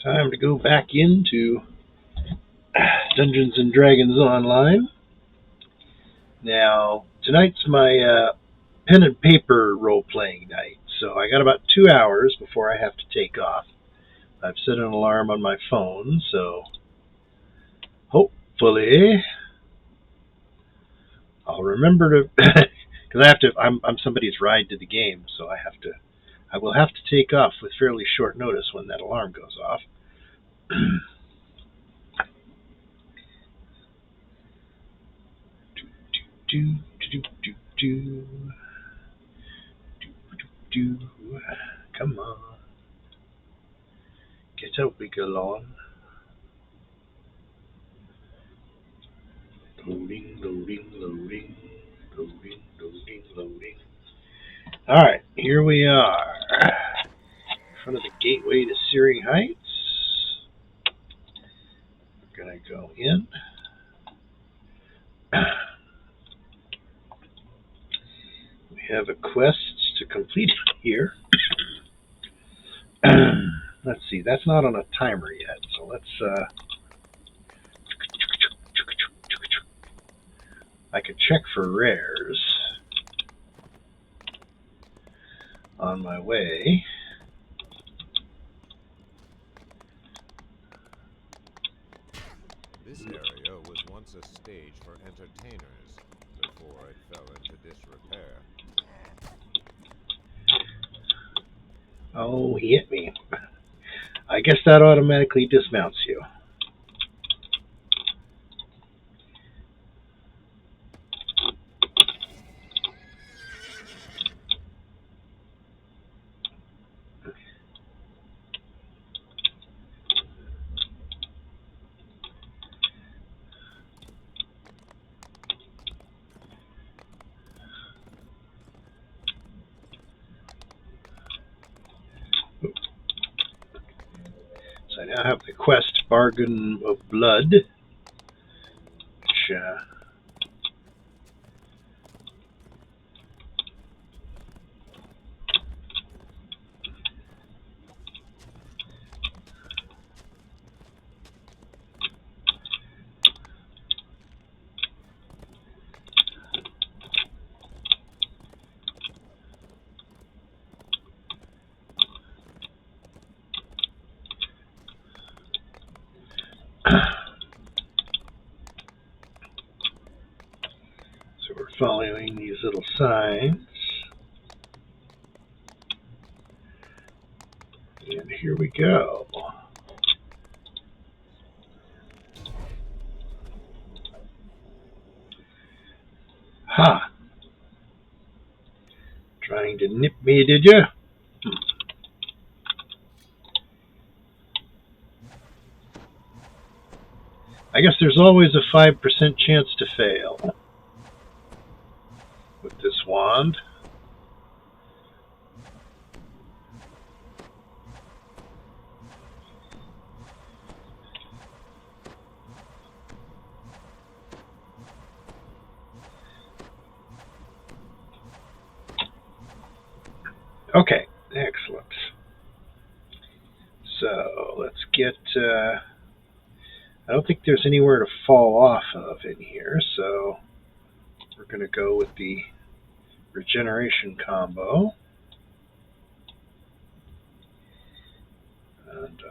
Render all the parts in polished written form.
Time to go back into Dungeons and Dragons Online. Now, tonight's my pen and paper role-playing night, so I got about 2 hours before I have to take off. I've set an alarm on my phone, so hopefully I'll remember to, because I'm somebody's ride to the game, so I will have to take off with fairly short notice when that alarm goes off. Come on. Get out, big lawn. Loading. Alright, here we are. In front of the gateway to Searing Heights. We're going to go in. We have a quest to complete here. Let's see, that's not on a timer yet, so let's I could check for rares on my way. This area was once a stage for entertainers before it fell into disrepair. Oh, he hit me. I guess that automatically dismounts you. So I now have the quest Bargain of Blood, which so we're following these little signs. And here we go. Ha! Trying to nip me, did you? I guess there's always a 5% chance to fail with this wand. Okay, excellent. So let's get, I don't think there's anywhere to fall off of in here, so we're going to go with the regeneration combo. And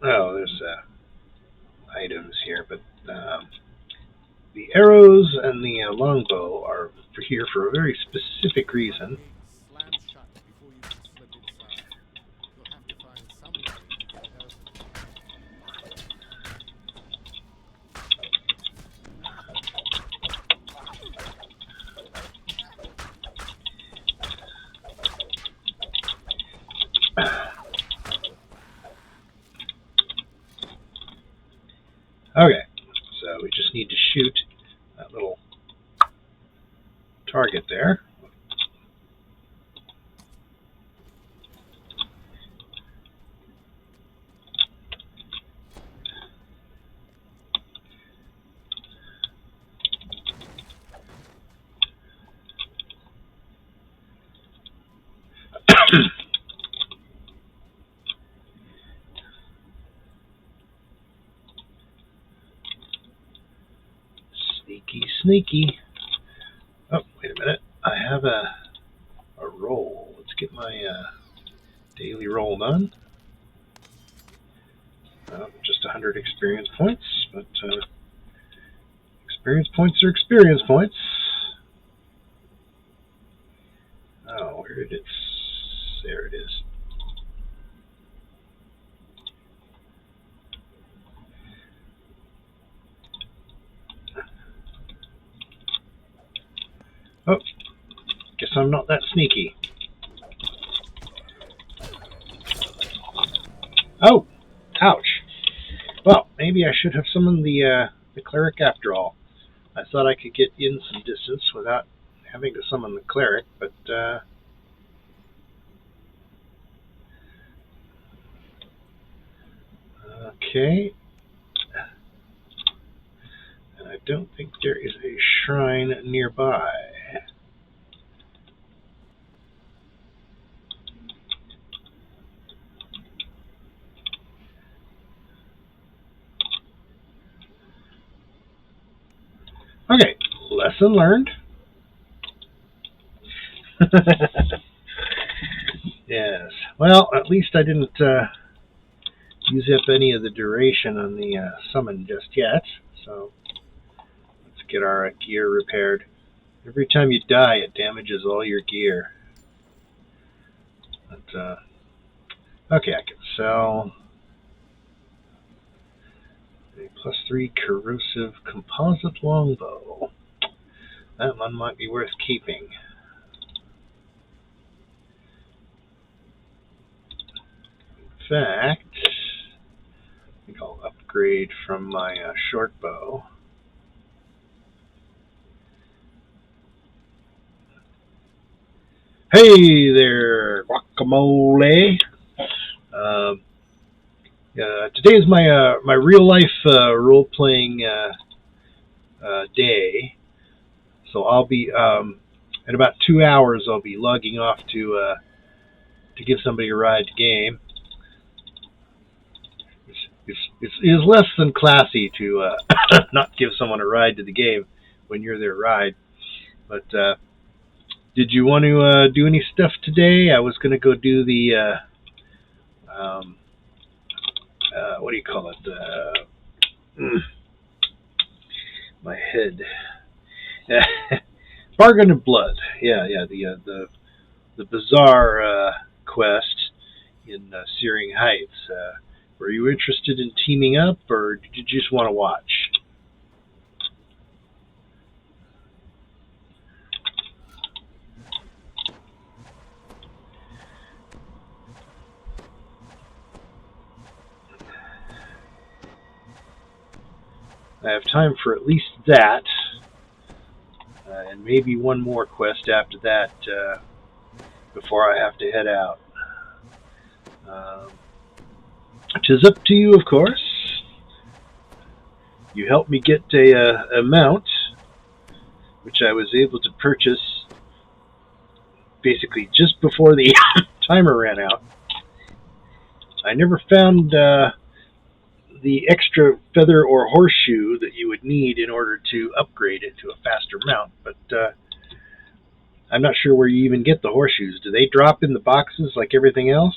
oh, there's items here, but the arrows and the longbow are here for a very specific reason. target there. Sneaky, sneaky. Oh, wait a minute. I have a roll. Let's get my daily roll done. Just 100 experience points, but experience points are experience points. Oh, where did it? There it is. Oh, guess I'm not that sneaky. Oh, ouch. Well, maybe I should have summoned the cleric after all. I thought I could get in some distance without having to summon the cleric, but okay. And I don't think there is a shrine nearby. Okay, lesson learned. Yes. Well, at least I didn't use up any of the duration on the summon just yet. So let's get our gear repaired. Every time you die, it damages all your gear. But, okay, I can sell a +3 corrosive composite longbow. That one might be worth keeping. In fact, I think I'll upgrade from my short bow. Hey there, guacamole. Today is my real life role playing day, so I'll be in about 2 hours. I'll be logging off to give somebody a ride to game. It is less than classy to not give someone a ride to the game when you're their ride. But did you want to do any stuff today? I was going to go do the what do you call it? My head. Bargain of Blood. Yeah. The bizarre quest in Searing Heights. Were you interested in teaming up, or did you just want to watch? I have time for at least that, and maybe one more quest after that before I have to head out. Tis up to you, of course. You helped me get a mount, which I was able to purchase basically just before the timer ran out. I never found the extra feather or horseshoe that you would need in order to upgrade it to a faster mount, but I'm not sure where you even get the horseshoes. Do they drop in the boxes like everything else?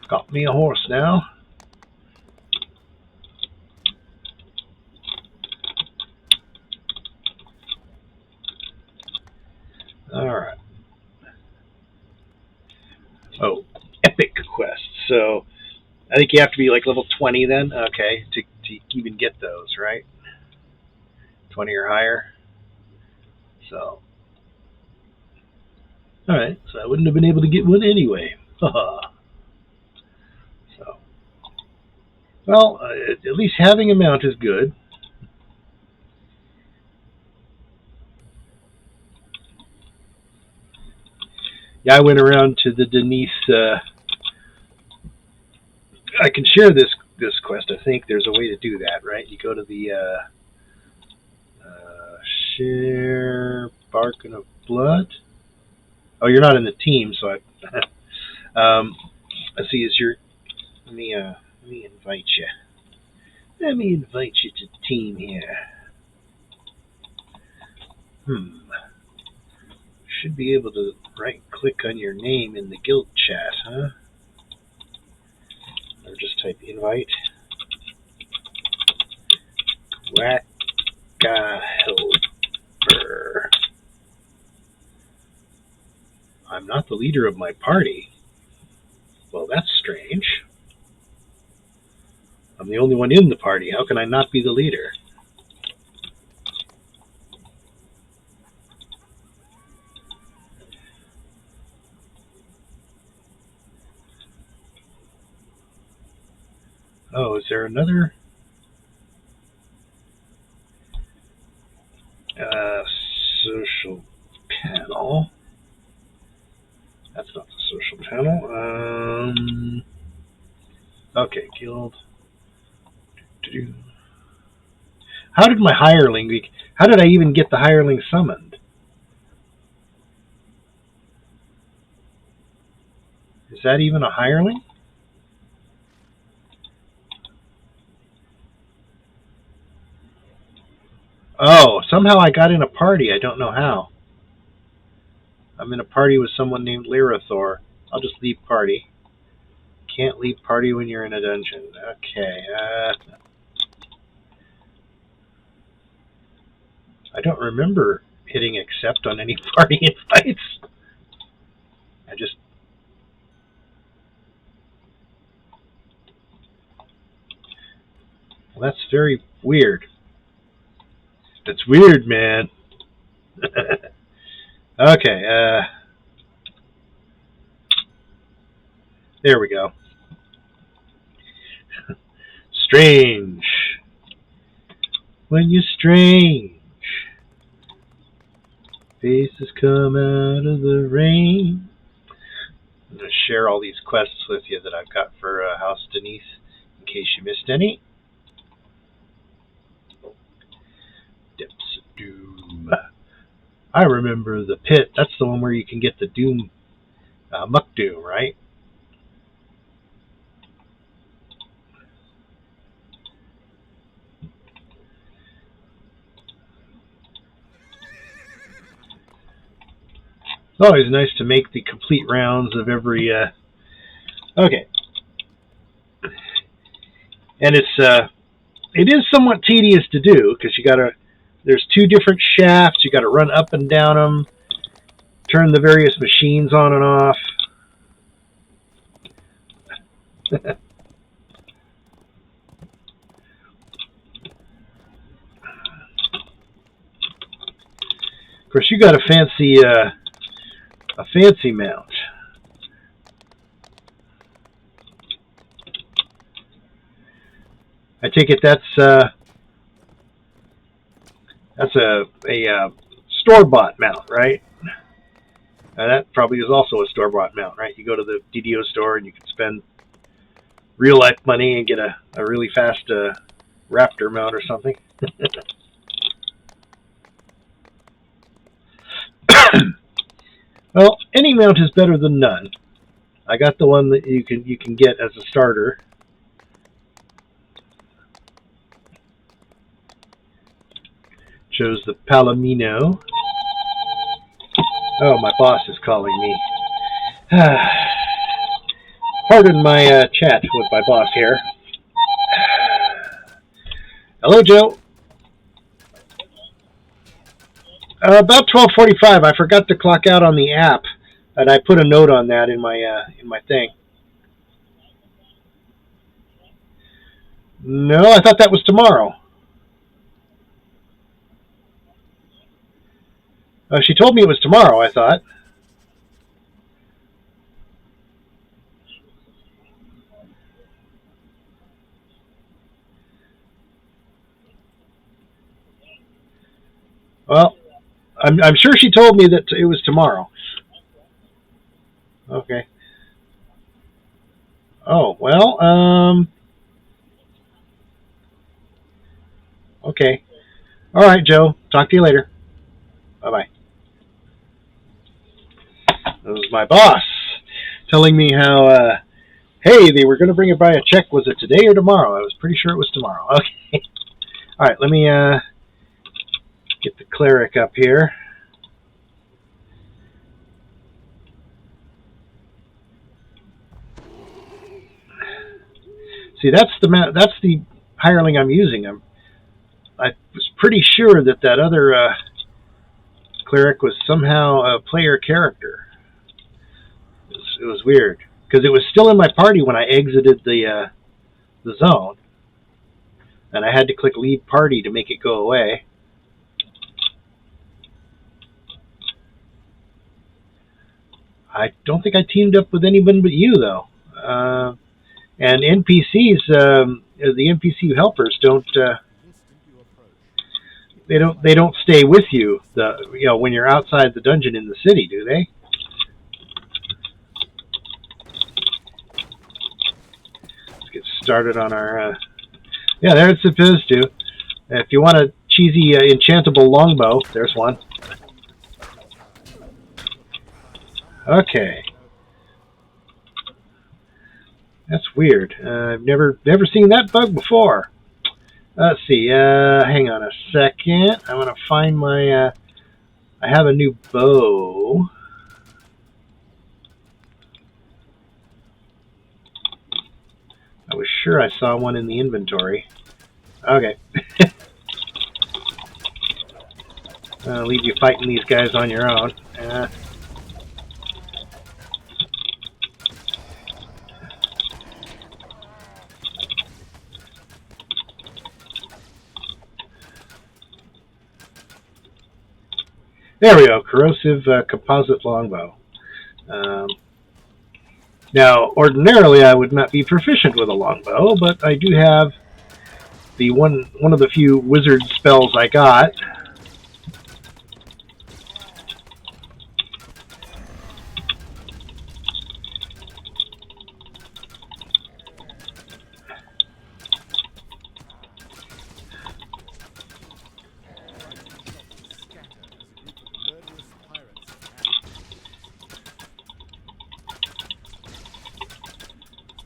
Got me a horse now. Alright. Oh, epic quest. So, I think you have to be like level 20 then, okay, to even get those, right? 20 or higher. So, alright, so I wouldn't have been able to get one anyway. So, well, at least having a mount is good. Yeah, I went around to the Denise. I can share this quest. I think there's a way to do that, right? You go to the share Bargain of Blood. Oh, you're not in the team, so I. Let's see. Let me invite you. Let me invite you to the team here. Should be able to right-click on your name in the guild chat, huh? Or just type invite. Wacka helper. I'm not the leader of my party. Well, that's strange. I'm the only one in the party. How can I not be the leader? Oh, is there another social panel? That's not the social panel. Okay, guild. How did my hireling? How did I even get the hireling summoned? Is that even a hireling? Oh, somehow I got in a party. I don't know how. I'm in a party with someone named Lyrathor. I'll just leave party. Can't leave party when you're in a dungeon. Okay. I don't remember hitting accept on any party invites. I just... Well, that's very weird. That's weird, man. Okay, there we go. Strange. When you're strange, faces come out of the rain. I'm going to share all these quests with you that I've got for House Denise, in case you missed any. Depths of Doom. I remember the pit. That's the one where you can get the Doom, Muck Doom, right? It's always nice to make the complete rounds of every... Okay. And it is somewhat tedious to do, because you gotta... There's two different shafts. You gotta run up and down them. Turn the various machines on and off. Of course, you got a fancy mount. I take it that's a store-bought mount, right? That probably is also a store-bought mount, right? You go to the DDO store and you can spend real-life money and get a really fast Raptor mount or something. Well, any mount is better than none. I got the one that you can get as a starter. Chose the Palomino. Oh, my boss is calling me. Pardon my chat with my boss here. Hello, Joe. About 12:45. I forgot to clock out on the app, and I put a note on that in my thing. No, I thought that was tomorrow. She told me it was tomorrow, I thought. Well, I'm sure she told me that it was tomorrow. Okay. Oh, well, okay. All right, Joe. Talk to you later. Bye-bye. This is my boss telling me how, hey, they were going to bring it by a check. Was it today or tomorrow? I was pretty sure it was tomorrow. Okay. All right, let me get the cleric up here. See, that's the hireling I'm using. I was pretty sure that other cleric was somehow a player character. It was weird because it was still in my party when I exited the zone, and I had to click leave party to make it go away. I don't think I teamed up with anyone but you though. And NPCs, the NPC helpers don't. They don't stay with you. When you're outside the dungeon in the city, do they? Let's get started on our. Yeah, there it's supposed to. If you want a cheesy enchantable longbow, there's one. Okay. That's weird. I've never seen that bug before. Let's see. Hang on a second. I want to find my. I have a new bow. I was sure I saw one in the inventory. Okay. I'll leave you fighting these guys on your own. There we go, corrosive composite longbow. Now, ordinarily I would not be proficient with a longbow, but I do have the one of the few wizard spells I got.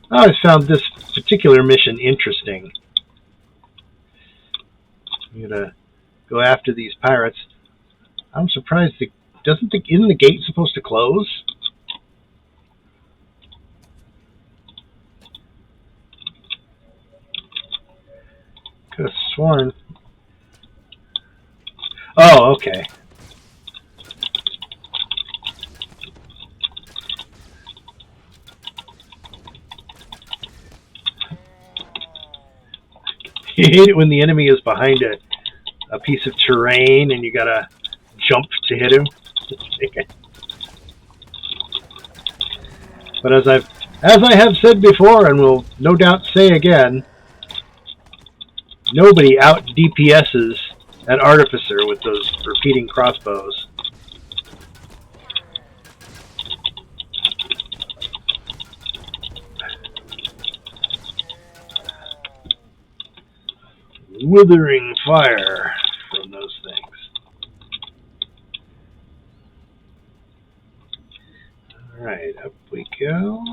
I always found this particular mission interesting. I'm gonna go after these pirates. I'm surprised. Isn't the gate supposed to close? Could have sworn. Oh, okay. You hate it when the enemy is behind a piece of terrain and you gotta jump to hit him. But as I have said before and will no doubt say again, nobody out DPSs an artificer with those repeating crossbows. Withering fire from those things. Alright, up we go.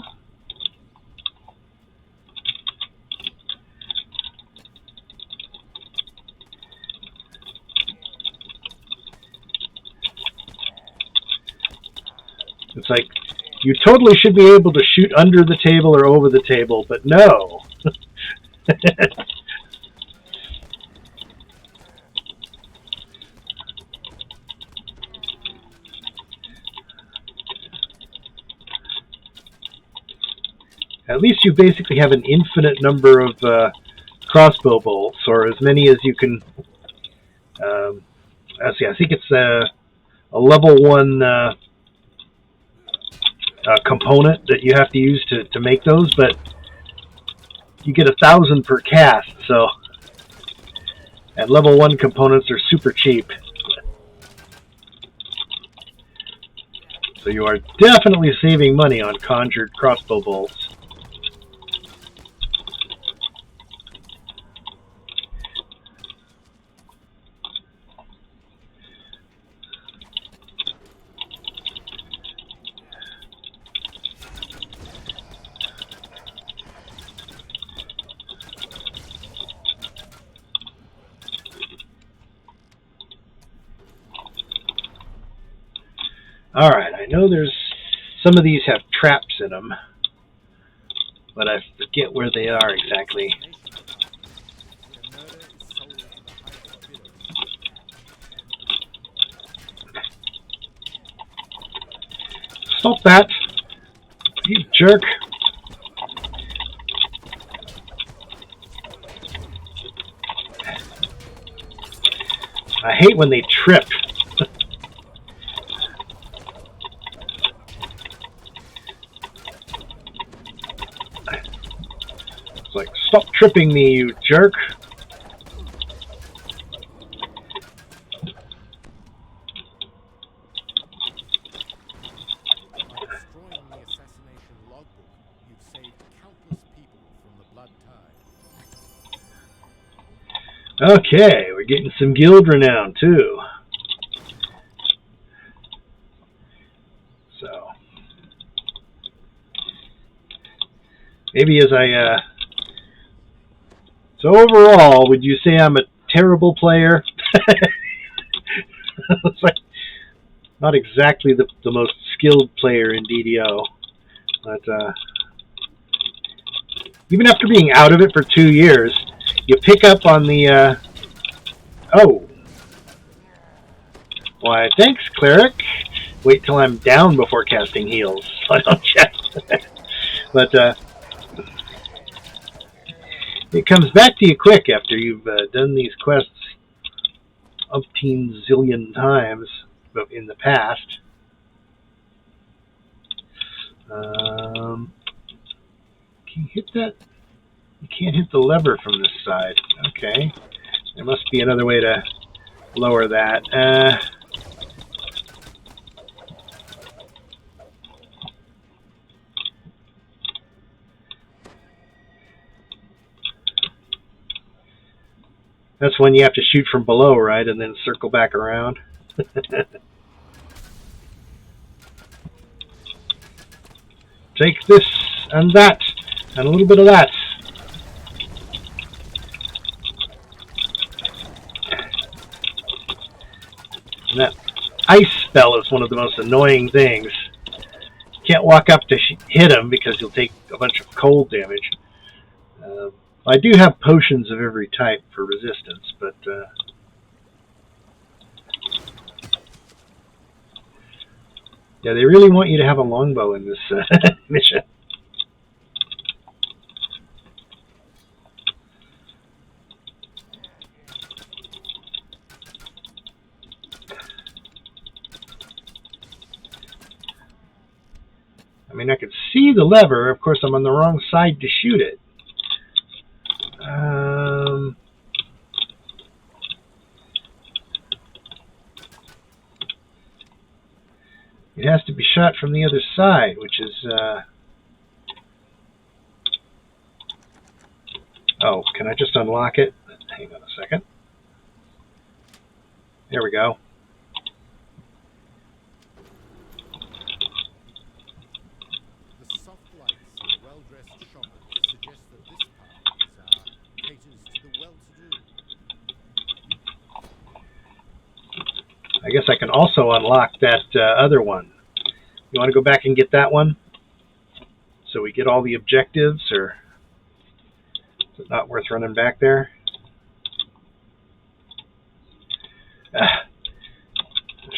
It's like, you totally should be able to shoot under the table or over the table, but no. At least you basically have an infinite number of crossbow bolts, or as many as you can. Let's see, I think it's a level 1 component that you have to use to make those, but you get 1,000 per cast. So, and level 1 components are super cheap. So you are definitely saving money on conjured crossbow bolts. Alright, I know there's some of these have traps in them, but I forget where they are exactly. Stop that! You jerk! I hate when they trip. It's like, stop tripping me, you jerk! Okay, we're getting some guild renown too. So maybe as I so overall, would you say I'm a terrible player? It's like not exactly the most skilled player in DDO, but even after being out of it for 2 years, you pick up on the oh, why thanks cleric. Wait till I'm down before casting heals. I don't check. But it comes back to you quick after you've done these quests umpteen zillion times in the past. Can you hit that? You can't hit the lever from this side. Okay. There must be another way to lower that. That's when you have to shoot from below, right? And then circle back around. Take this and that and a little bit of that. And that ice spell is one of the most annoying things. You can't walk up to hit him because you'll take a bunch of cold damage. I do have potions of every type for resistance, but yeah, they really want you to have a longbow in this mission. I mean, I can see the lever. Of course, I'm on the wrong side to shoot it. It has to be shot from the other side, which is... Oh, can I just unlock it? Hang on a second. There we go. The soft lights of well-dressed shoppers suggest that this part caters to the well-to-do. I guess I can also unlock that other one. You want to go back and get that one? So we get all the objectives, or is it not worth running back there?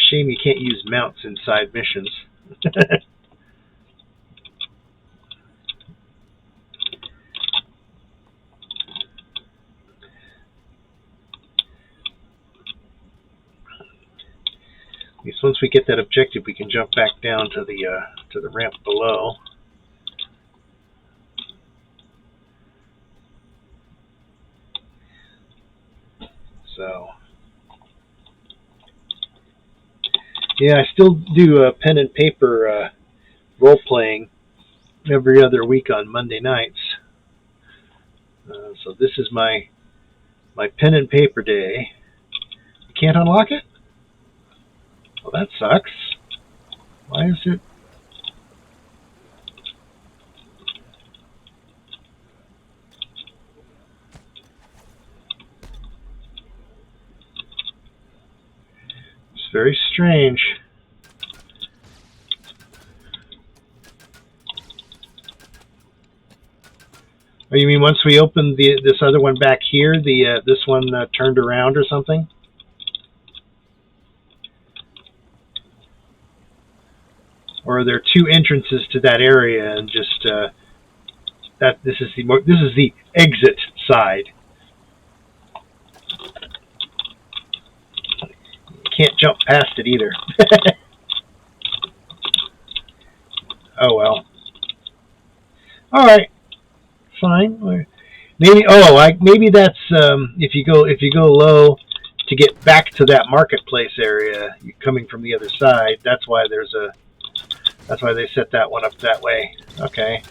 Shame you can't use mounts inside missions. At least once we get that objective, we can jump back down to the ramp below. So Yeah, I still do pen and paper role playing every other week on Monday nights. So this is my pen and paper day. You can't unlock it? Well, that sucks. Why is it? It's very strange. Oh, you mean once we open this other one back here, this one turned around or something? Or are there two entrances to that area, and just that this is the exit side? You can't jump past it either. Oh well. All right, fine. Maybe maybe that's if you go low to get back to that marketplace area, you're coming from the other side. That's why they set that one up that way. Okay.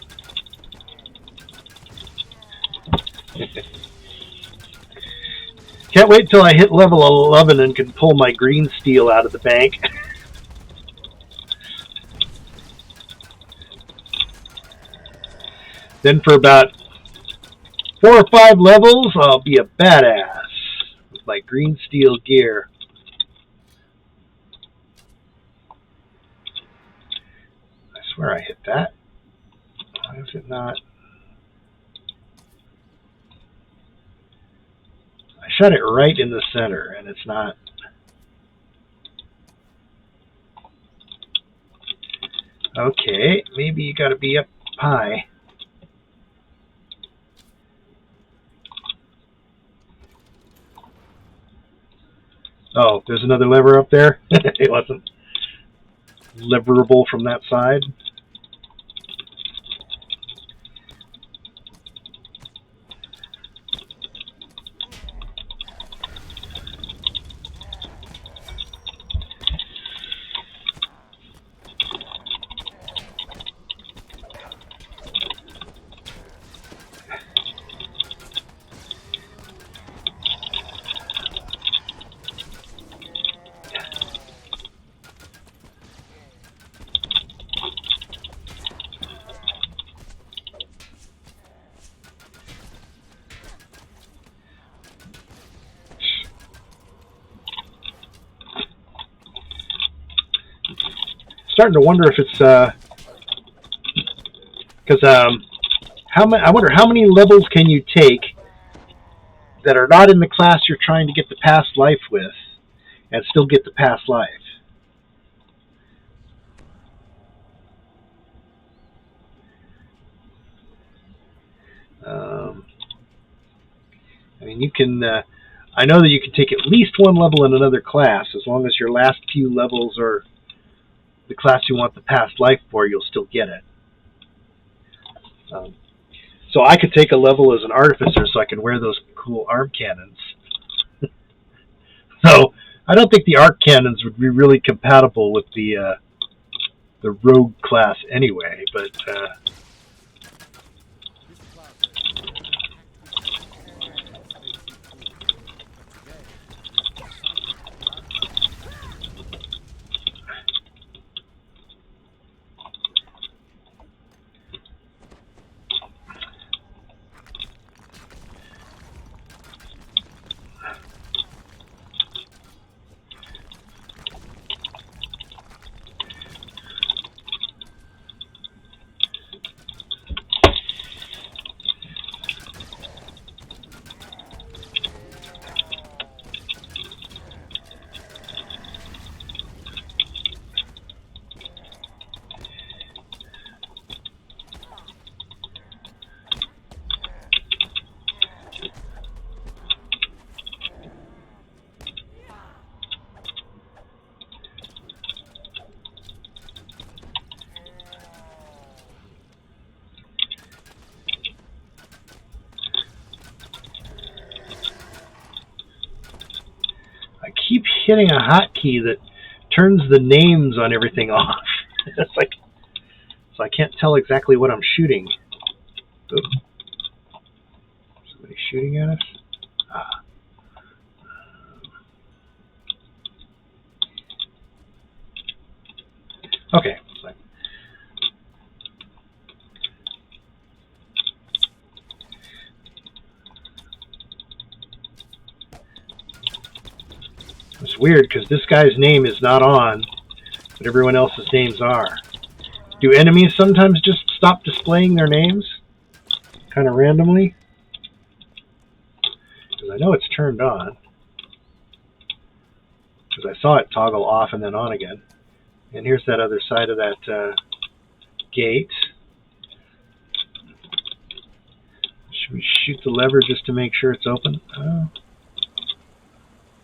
Can't wait till I hit level 11 and can pull my green steel out of the bank. Then for about 4 or 5 levels, I'll be a badass with my green steel gear. I swear I hit that. Why is it not? I shot it right in the center, and it's not. Okay, maybe you gotta be up high. Oh, there's another lever up there? It wasn't leverable from that side. Starting to wonder if it's because I wonder how many levels can you take that are not in the class you're trying to get the past life with, and still get the past life. I mean, you can. I know that you can take at least one level in another class, as long as your last few levels are the class you want the past life for. You'll still get it. So I could take a level as an artificer, so I can wear those cool arm cannons. So I don't think the arc cannons would be really compatible with the rogue class anyway, but. I keep hitting a hotkey that turns the names on everything off. It's like, so I can't tell exactly what I'm shooting. Oops. Somebody shooting at us? Ah. Okay. It's weird because this guy's name is not on, but everyone else's names are. Do enemies sometimes just stop displaying their names? Kind of randomly? Because I know it's turned on. Because I saw it toggle off and then on again. And here's that other side of that gate. Should we shoot the lever just to make sure it's open?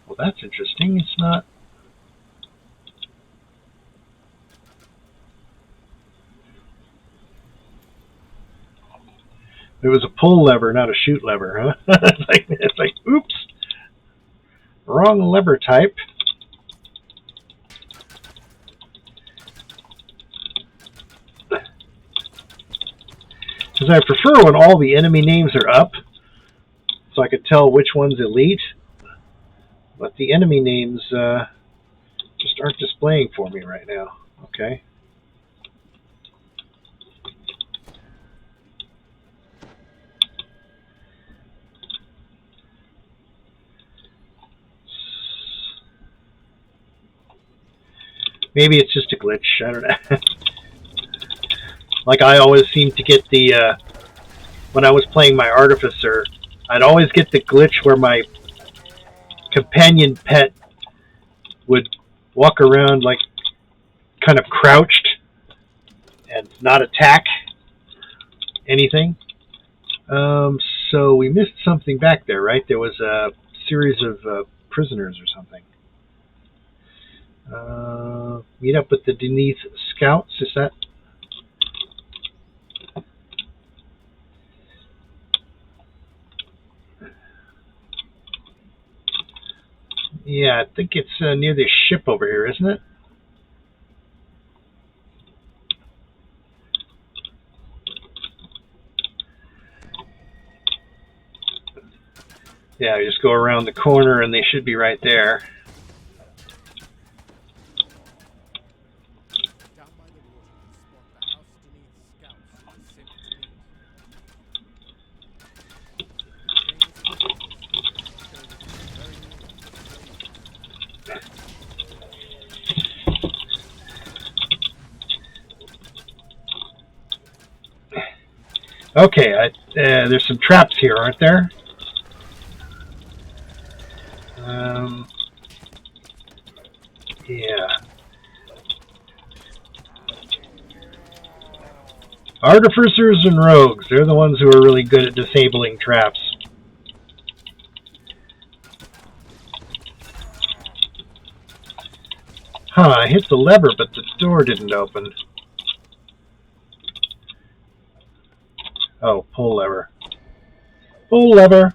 Well, that's interesting. It's not. It was a pull lever, not a shoot lever, huh? It's like, oops, wrong lever type. Because I prefer when all the enemy names are up, so I could tell which one's elite. But the enemy names just aren't displaying for me right now. Okay. Maybe it's just a glitch. I don't know. Like I always seem to get the, when I was playing my Artificer, I'd always get the glitch where my companion pet would walk around like kind of crouched and not attack anything. So we missed something back there, right? There was a series of prisoners or something. Meet up with the Denise Scouts, is that? Yeah, I think it's near this ship over here, isn't it? Yeah, you just go around the corner and they should be right there. Okay, there's some traps here, aren't there? Yeah. Artificers and rogues, they're the ones who are really good at disabling traps. Huh, I hit the lever, but the door didn't open. Oh, pull lever. Pull lever.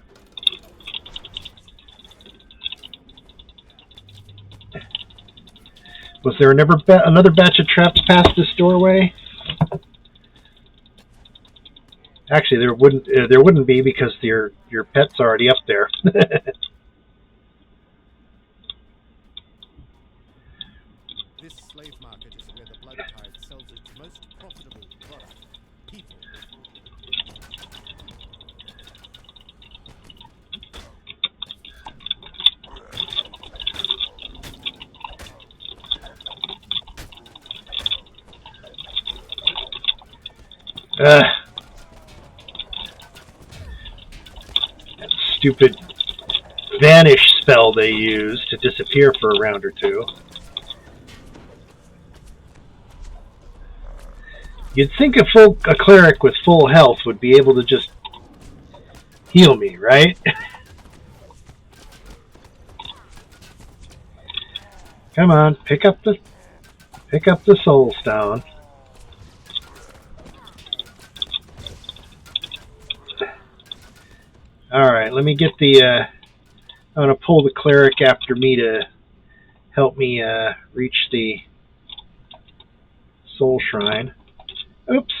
Was there another batch of traps past this doorway? Actually, there wouldn't be because your pet's already up there. This slave market is where the blood tide sells its most profitable product, people. That stupid vanish spell they use to disappear for a round or two. You'd think a cleric with full health would be able to just heal me, right? Come on, pick up the soul stone. Alright, let me get the, I'm going to pull the cleric after me to help me reach the soul shrine. Oops.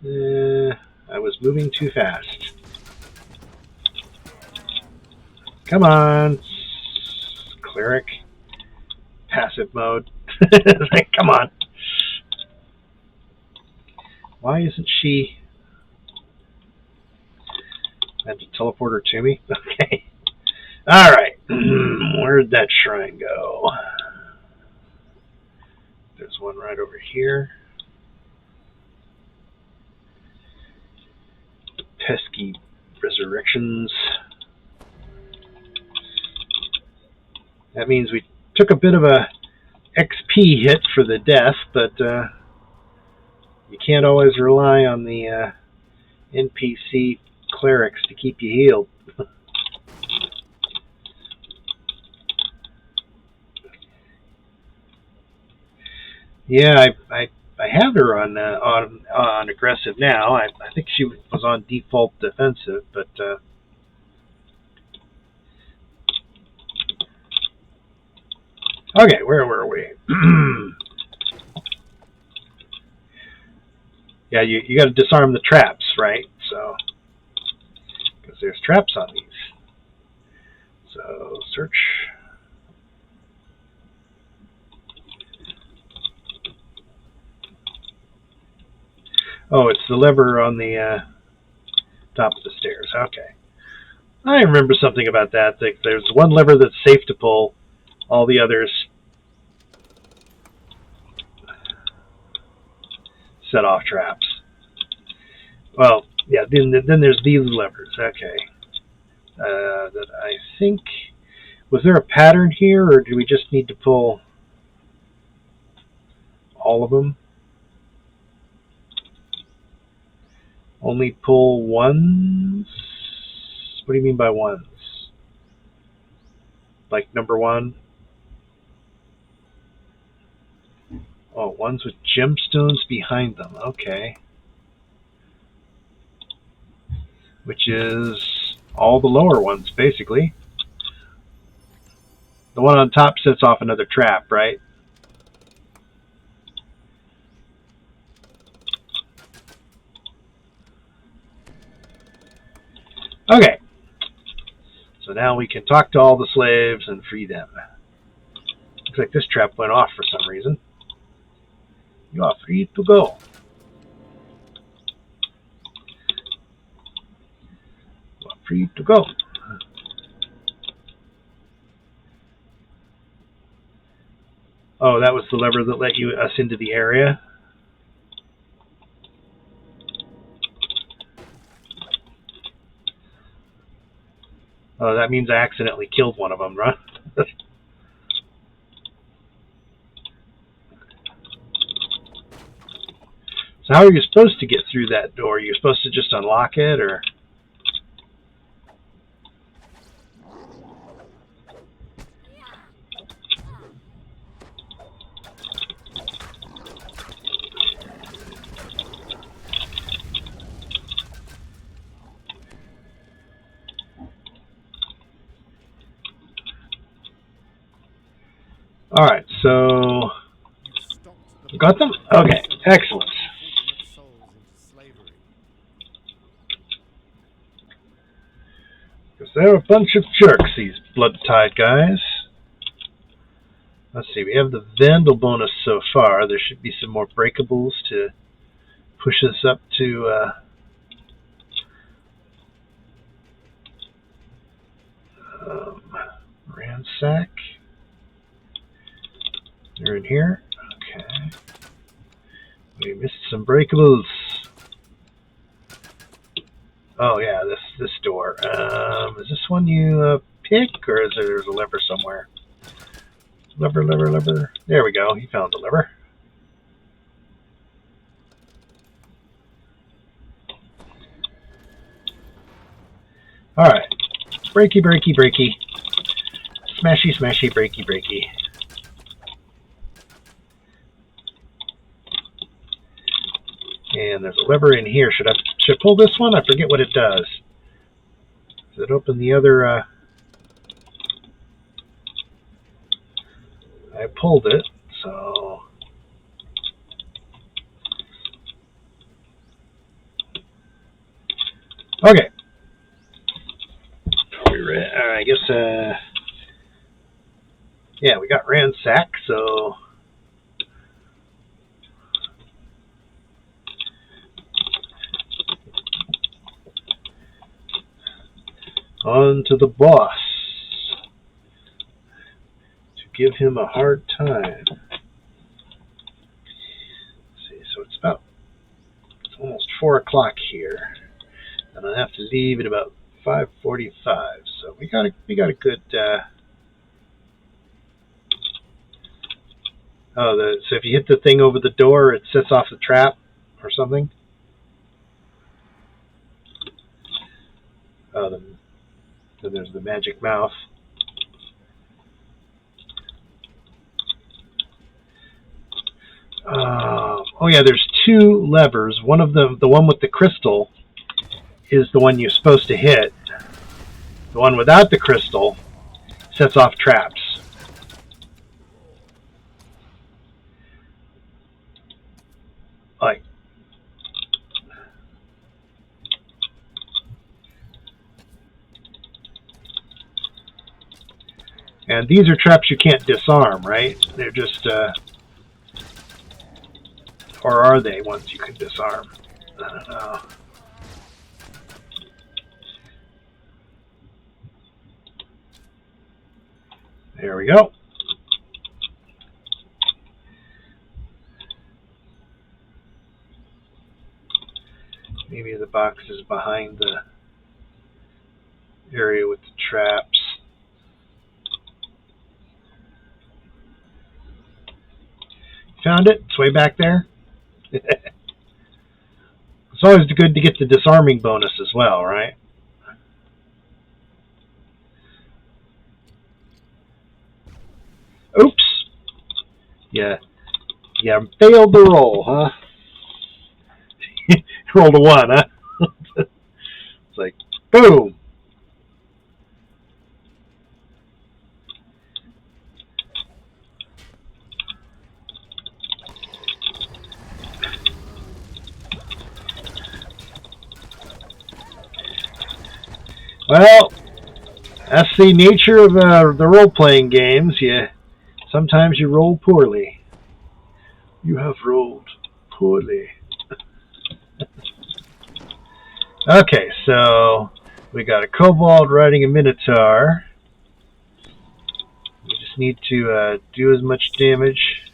I was moving too fast. Come on. Cleric. Passive mode. Come on. Why isn't she... I have to teleport her to me? Okay. Alright. Where'd that shrine go? There's one right over here. Pesky resurrections. That means we took a bit of a XP hit for the death, but you can't always rely on the NPC clerics to keep you healed. Yeah, I have her on aggressive now. I think she was on default defensive, but okay, where were we? Yeah, you got to disarm the traps, right? So, because there's traps on these. So search. Oh, it's the lever on the top of the stairs. Okay. I remember something about that. There's one lever that's safe to pull. All the others set off traps. Well, yeah, then there's these levers. Okay. That I think... Was there a pattern here, or do we just need to pull all of them? Only pull ones? What do you mean by ones? Like number one? Oh, ones with gemstones behind them. Okay. Which is all the lower ones, basically. The one on top sets off another trap, right? Okay. So now we can talk to all the slaves and free them. Looks like this trap went off for some reason. You are free to go. You are free to go. Oh, that was the lever that let us into the area? Oh, that means I accidentally killed one of them, right? So how are you supposed to get through that door? You're supposed to just unlock it, or... Alright, so... Got them? Okay, excellent. Because they're a bunch of jerks, these blood-tied guys. Let's see, we have the Vandal bonus so far. There should be some more breakables to push us up to... ransack. They're in here. Okay. We missed some breakables. Oh yeah, this door. Is this one you pick, or is there's a lever somewhere? Lever, lever, lever. There we go. He found the lever. All right. Breaky, breaky, breaky. Smashy, smashy, breaky, breaky. And there's a lever in here. Should I pull this one? I forget what it does. Does it open the other... pulled it, so... Okay. I guess, yeah, we got ransack, so... On to the boss. To give him a hard time. Let's see, so it's almost 4 o'clock here. And I have to leave at about 5:45. So we got a good, so if you hit the thing over the door, it sets off the trap or something? Oh, then there's the magic mouth. Oh yeah, there's 2 levers. One of them, the one with the crystal, is the one you're supposed to hit. The one without the crystal sets off traps. Like, and these are traps you can't disarm, right? They're just, or are they ones you can disarm? I don't know. There we go. Maybe the box is behind the area with the traps. Found it? It's way back there. It's always good to get the disarming bonus as well, right? Oops. Yeah, failed the roll, huh? Rolled a 1, huh? It's like, boom. Well, that's the nature of the role-playing games. Sometimes you roll poorly. You have rolled poorly. Okay, so we got a kobold riding a minotaur. We just need to do as much damage.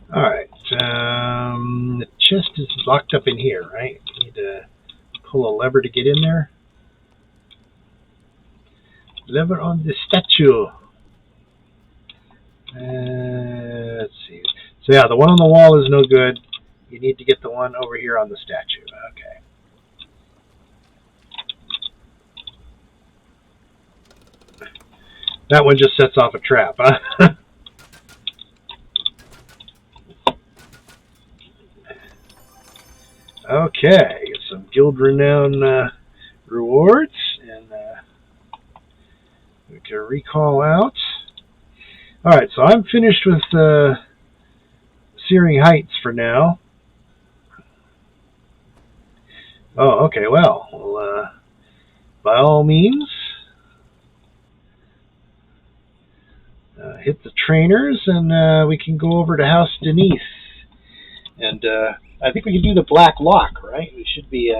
Alright, the chest is locked up in here, right? Need to pull a lever to get in there. Lever on the statue. Let's see. So yeah, the one on the wall is no good. You need to get the one over here on the statue. Okay. That one just sets off a trap, huh? Okay, get some guild renown rewards, and we can recall out. Alright, so I'm finished with Searing Heights for now. Oh, okay, well, by all means, hit the trainers, and we can go over to House Denise. And I think we can do the black lock, right? We should be,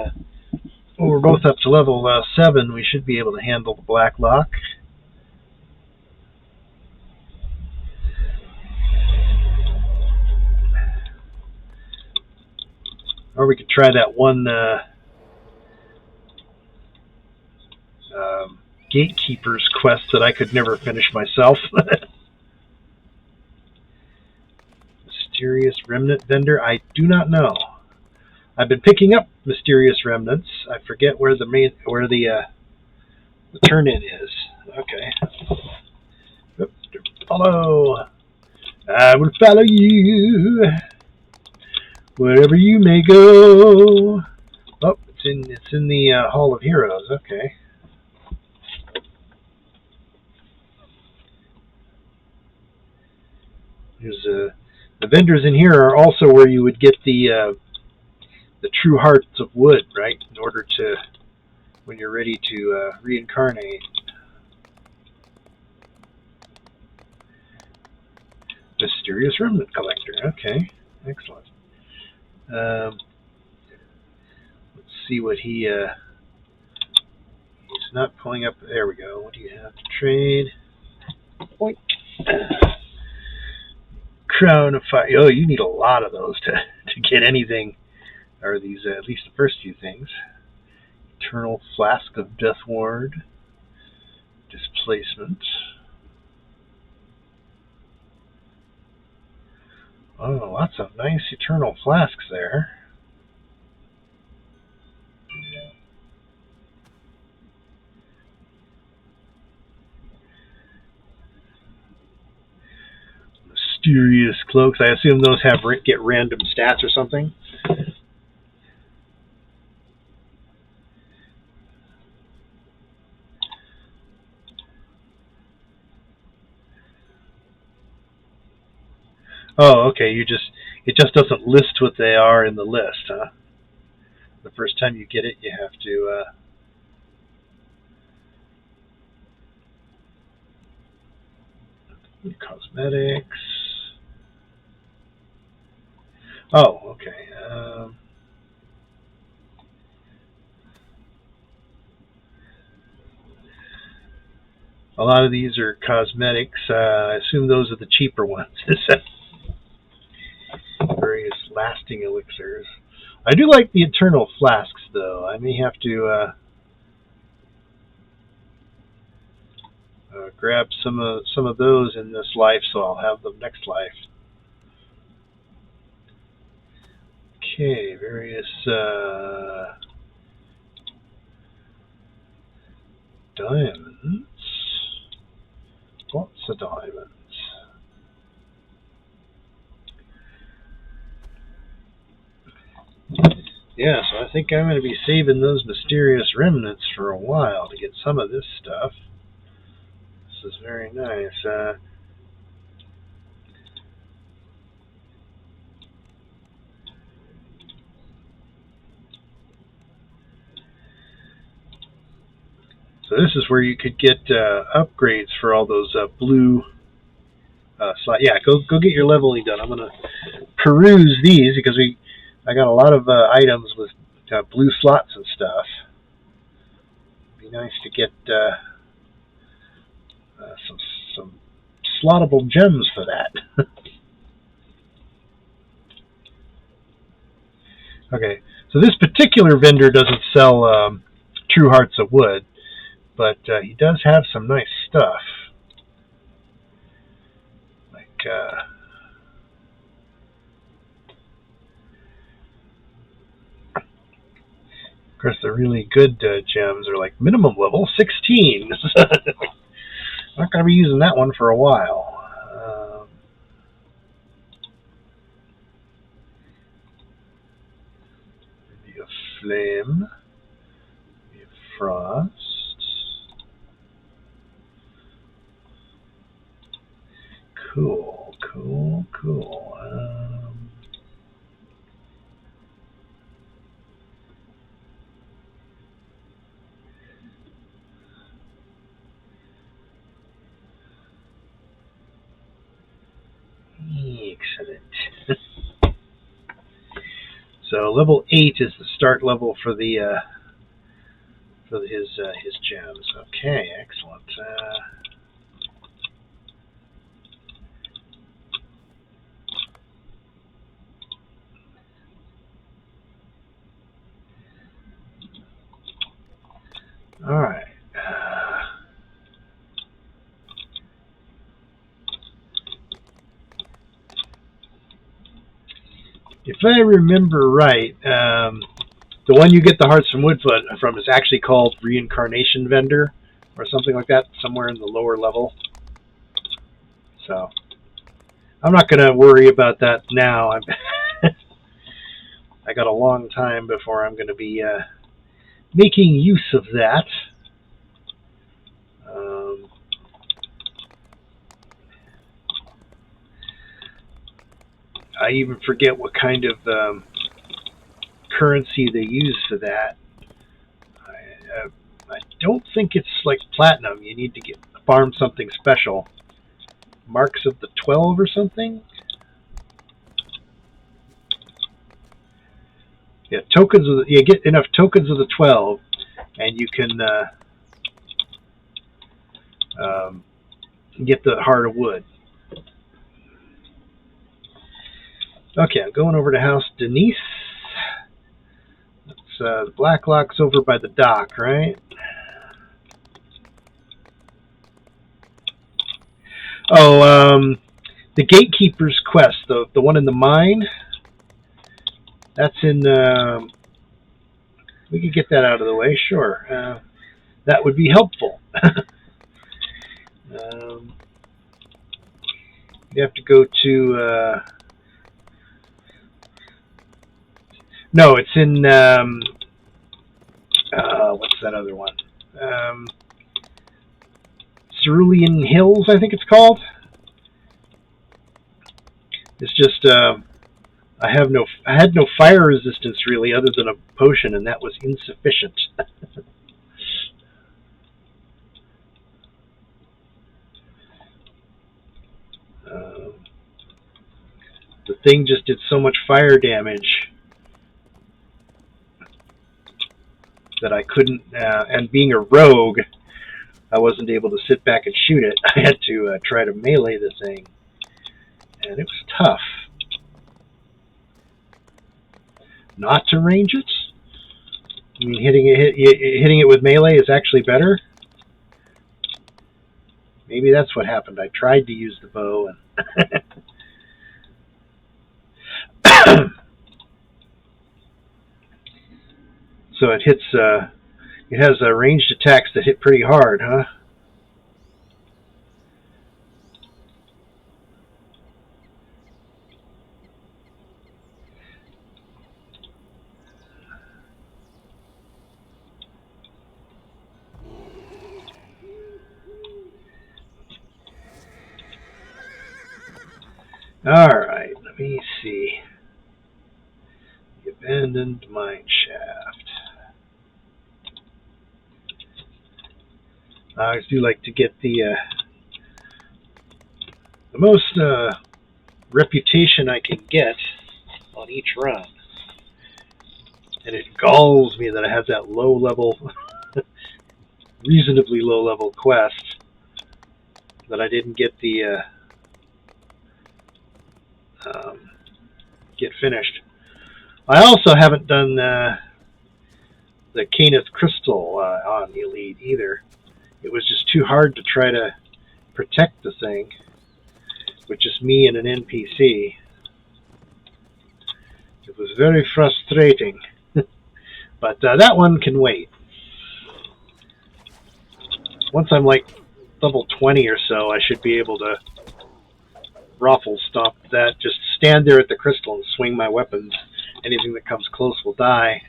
well, we're both up to level 7. We should be able to handle the black lock. Or we could try that one Gatekeeper's quest that I could never finish myself. Mysterious Remnant Vendor? I do not know. I've been picking up mysterious remnants. I forget where the turn-in is. Okay. Follow. I will follow you wherever you may go. Oh, it's in the Hall of Heroes. Okay. There's the vendors in here are also where you would get the true hearts of wood, right? In order to, when you're ready to reincarnate. Mysterious Remnant Collector. Okay, excellent. Let's see what he's not pulling up. There we go. What do you have to trade? Boink. Crown of Fire. Oh, you need a lot of those to get anything, or these at least the first few things. Eternal Flask of Death Ward. Displacement. Oh, lots of nice Eternal Flasks there. Mysterious Cloaks. I assume those get random stats or something. Oh, okay. It just doesn't list what they are in the list, huh? The first time you get it, you have to cosmetics. Oh, okay. A lot of these are cosmetics. I assume those are the cheaper ones. Various lasting elixirs. I do like the Eternal Flasks, though. I may have to grab some of those in this life, so I'll have them next life. Okay, various diamonds. Lots of diamonds. Yeah, so I think I'm going to be saving those mysterious remnants for a while to get some of this stuff. This is very nice. So this is where you could get upgrades for all those blue slots. Yeah, go get your leveling done. I'm going to peruse these because I got a lot of items with blue slots and stuff. It'd be nice to get some slottable gems for that. Okay, so this particular vendor doesn't sell true hearts of wood, but he does have some nice stuff. Like, of course, the really good gems are like minimum level 16. I'm not going to be using that one for a while. Maybe a flame. Maybe a frost. Cool, cool, cool. So level 8 is the start level for the for his gems. Okay, excellent. All right. If I remember right, the one you get the hearts from Woodfoot from is actually called Reincarnation Vendor or something like that, somewhere in the lower level. So I'm not going to worry about that now. I got a long time before I'm going to be making use of that. I even forget what kind of currency they use for that. I don't think it's like platinum. You need to farm something special. Marks of the 12 or something? Yeah, you get enough tokens of the 12, and you can get the heart of wood. Okay, I'm going over to House Denise. The Blacklock's over by the dock, right? Oh, the Gatekeeper's quest, the one in the mine. That's in. We could get that out of the way, sure. That would be helpful. You have to go to. No, it's in. What's that other one? Cerulean Hills, I think it's called. It's just I had no fire resistance really, other than a potion, and that was insufficient. The thing just did so much fire damage that I couldn't, and being a rogue, I wasn't able to sit back and shoot it. I had to try to melee the thing, and it was tough. Not to range it? I mean, hitting it with melee is actually better? Maybe that's what happened. I tried to use the bow, and so it hits. It has ranged attacks that hit pretty hard, huh? Alright, let me see. The abandoned mine shaft. I do like to get the most reputation I can get on each run. And it galls me that I have that low level, reasonably low level quest that I didn't get the get finished. I also haven't done the Caneth Crystal on the Elite either. It was just too hard to try to protect the thing with just me and an NPC. It was very frustrating. But that one can wait. Once I'm like level 20 or so, I should be able to raffle stomp that. Just stand there at the crystal and swing my weapons. Anything that comes close will die.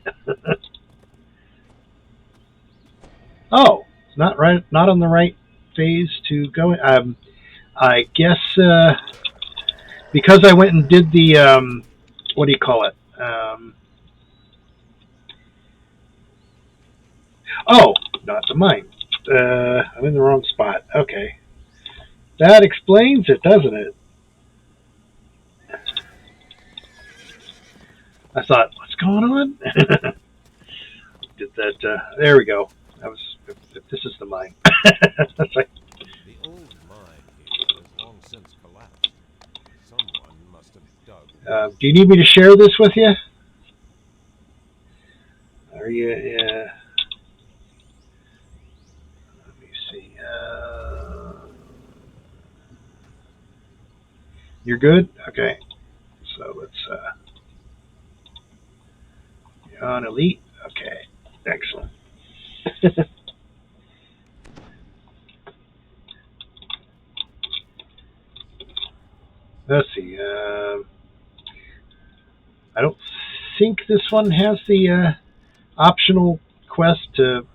Oh, not on the right phase to go. I guess because I went and did the what do you call it? Oh, not the mine. I'm in the wrong spot. Okay, that explains it, doesn't it? I thought, let's going on? Did that? There we go. That was. If this is the mine. That's like. The old mine here has long since collapsed. Someone must have dug. Do you need me to share this with you? Are you? Let me see. You're good. Okay. So let's. You're on elite. Okay. Excellent. Let's see. I don't think this one has the optional quest to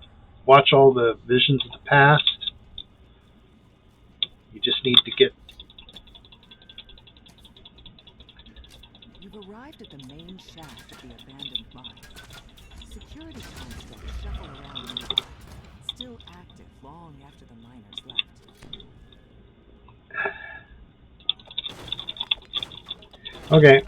watch all the visions of the past. You just need to get. You've arrived at the main shaft of the abandoned mine. Security constructs shuffle around nearby, still active long after the miners left. Okay.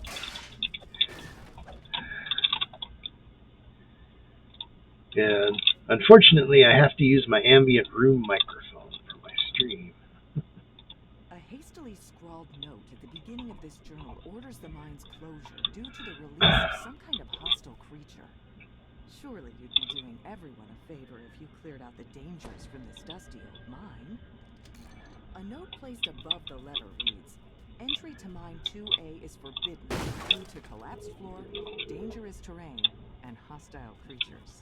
And unfortunately, I have to use my ambient room microphone for my stream. A hastily scrawled note at the beginning of this journal orders the mine's closure due to the release of some kind of hostile creature. Surely you'd be doing everyone a favor if you cleared out the dangers from this dusty old mine. A note placed above the lever reads, "Entry to Mine 2A is forbidden due to collapsed floor, dangerous terrain, and hostile creatures."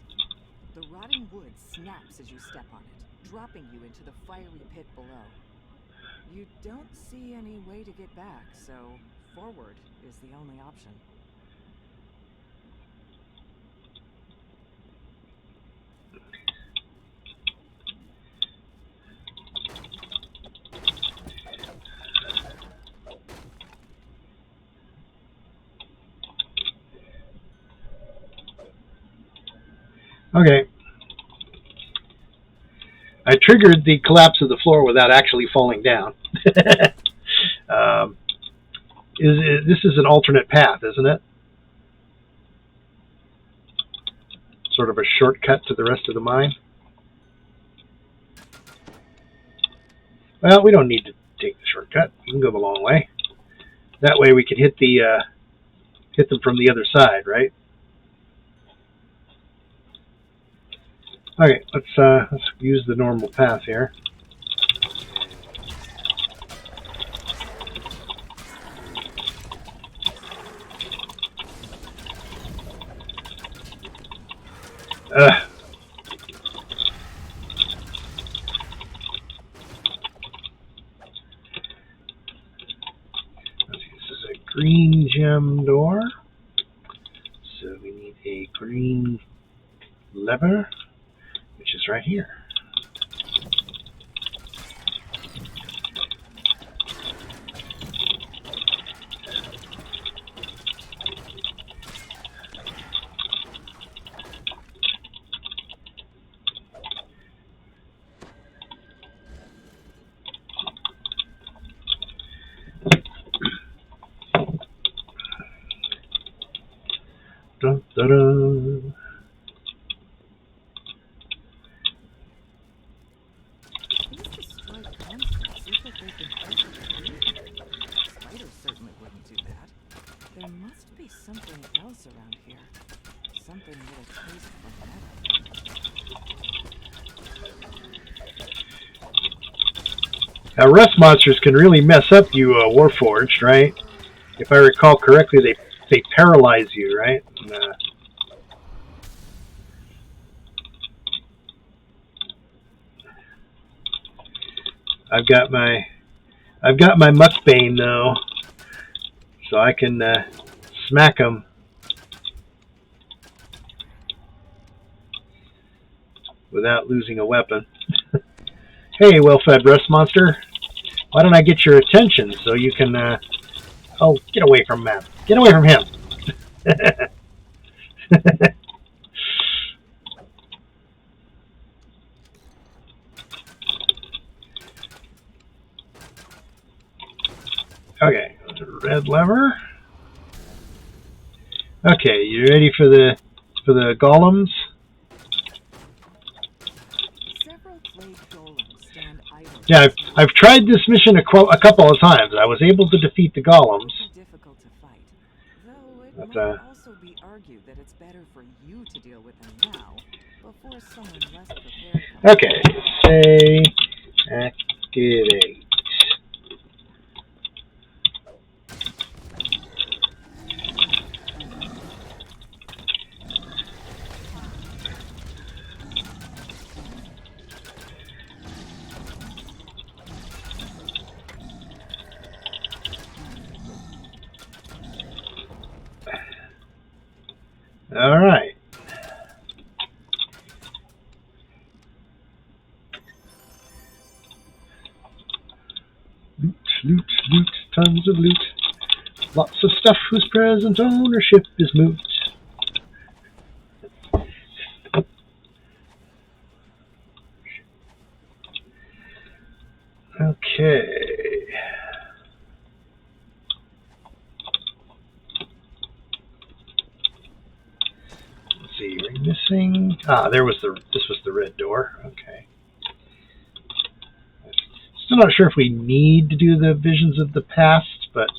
The rotting wood snaps as you step on it, dropping you into the fiery pit below. You don't see any way to get back, so forward is the only option. Okay. I triggered the collapse of the floor without actually falling down. This is an alternate path, isn't it? Sort of a shortcut to the rest of the mine. Well, we don't need to take the shortcut. We can go the long way. That way we can hit them from the other side, right? Okay, let's use the normal path here. Let's see, this is a green gem door. So we need a green lever, which is right here. Dun, dun, dun. These destroyed constructs look like they've been perfectly. Spiders certainly wouldn't do that. There must be something else around here. Something with a taste for metal. Now, rust monsters can really mess up you, Warforged, right? If I recall correctly, they paralyze you, right? I've got my Muckbane though, so I can smack them without losing a weapon. Hey, well-fed rust monster, why don't I get your attention so you can? Oh, get away from him! Get away from him! Okay, red lever. Okay, you ready for the golems? Several plague golems stand idle. Yeah, I've tried this mission a couple of times. I was able to defeat the golems. Difficult to fight. Though it But, might also be argued that it's better for you to deal with them now, before someone less prepared comes. Okay, say activate. All right. Loot, loot, loot, tons of loot. Lots of stuff whose present ownership is moot. Okay. Let's see, ring missing. Ah, this was the red door. Okay. Still not sure if we need to do the visions of the past, but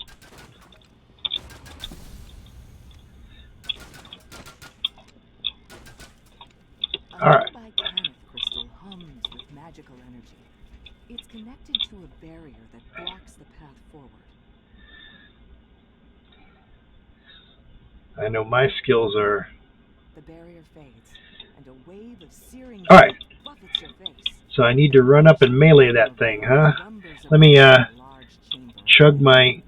all right. A nearby Kenneth crystal hums with magical energy. It's connected to a barrier that blocks the path forward. I know my skills are. The barrier fades, and a wave of searing All right. heat buffets your face. So I need to run up and melee that thing, huh? Let me chug my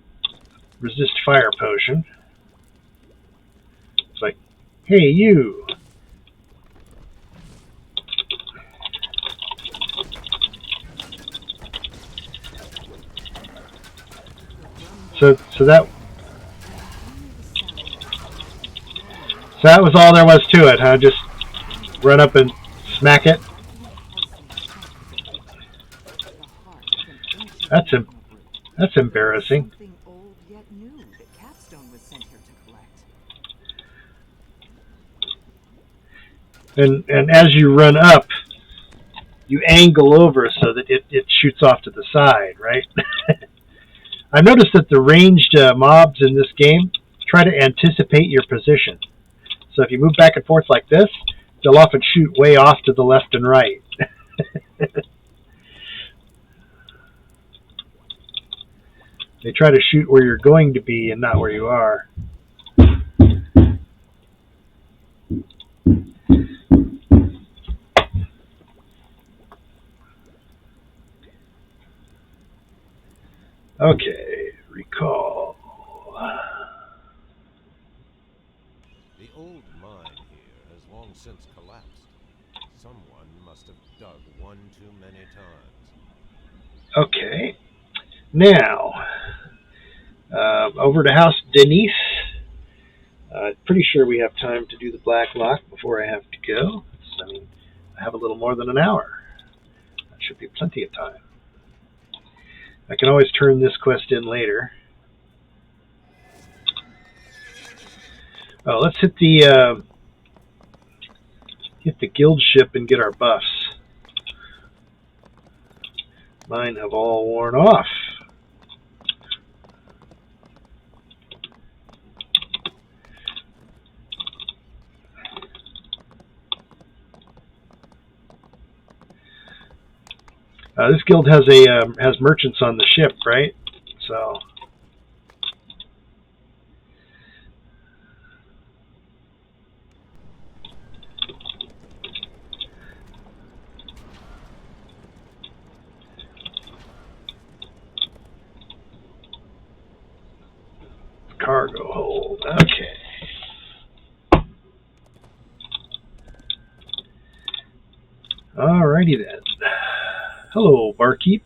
resist fire potion. It's like, hey, you. So that was all there was to it, huh? Just run up and smack it. That's embarrassing. Something old yet new that Capstone was sent here to collect. And as you run up, you angle over so that it shoots off to the side, right? I've noticed that the ranged mobs in this game try to anticipate your position. So if you move back and forth like this, they'll often shoot way off to the left and right. They try to shoot where you're going to be and not where you are. Okay, recall. The old mine here has long since collapsed. Someone must have dug one too many times. Okay, now over to House Denise. Pretty sure we have time to do the Black Lock before I have to go. I mean, I have a little more than an hour. That should be plenty of time. I can always turn this quest in later. Oh, let's hit the guild ship and get our buffs. Mine have all worn off. This guild has merchants on the ship, right? So cargo hold. Okay. Alrighty then. Hello, barkeep.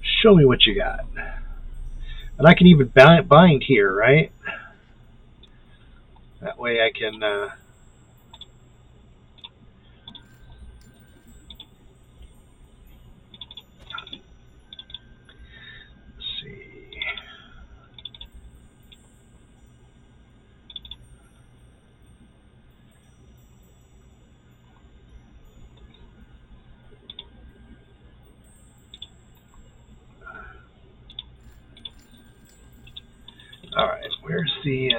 Show me what you got. And I can even bind here, right? That way I can... let's see. the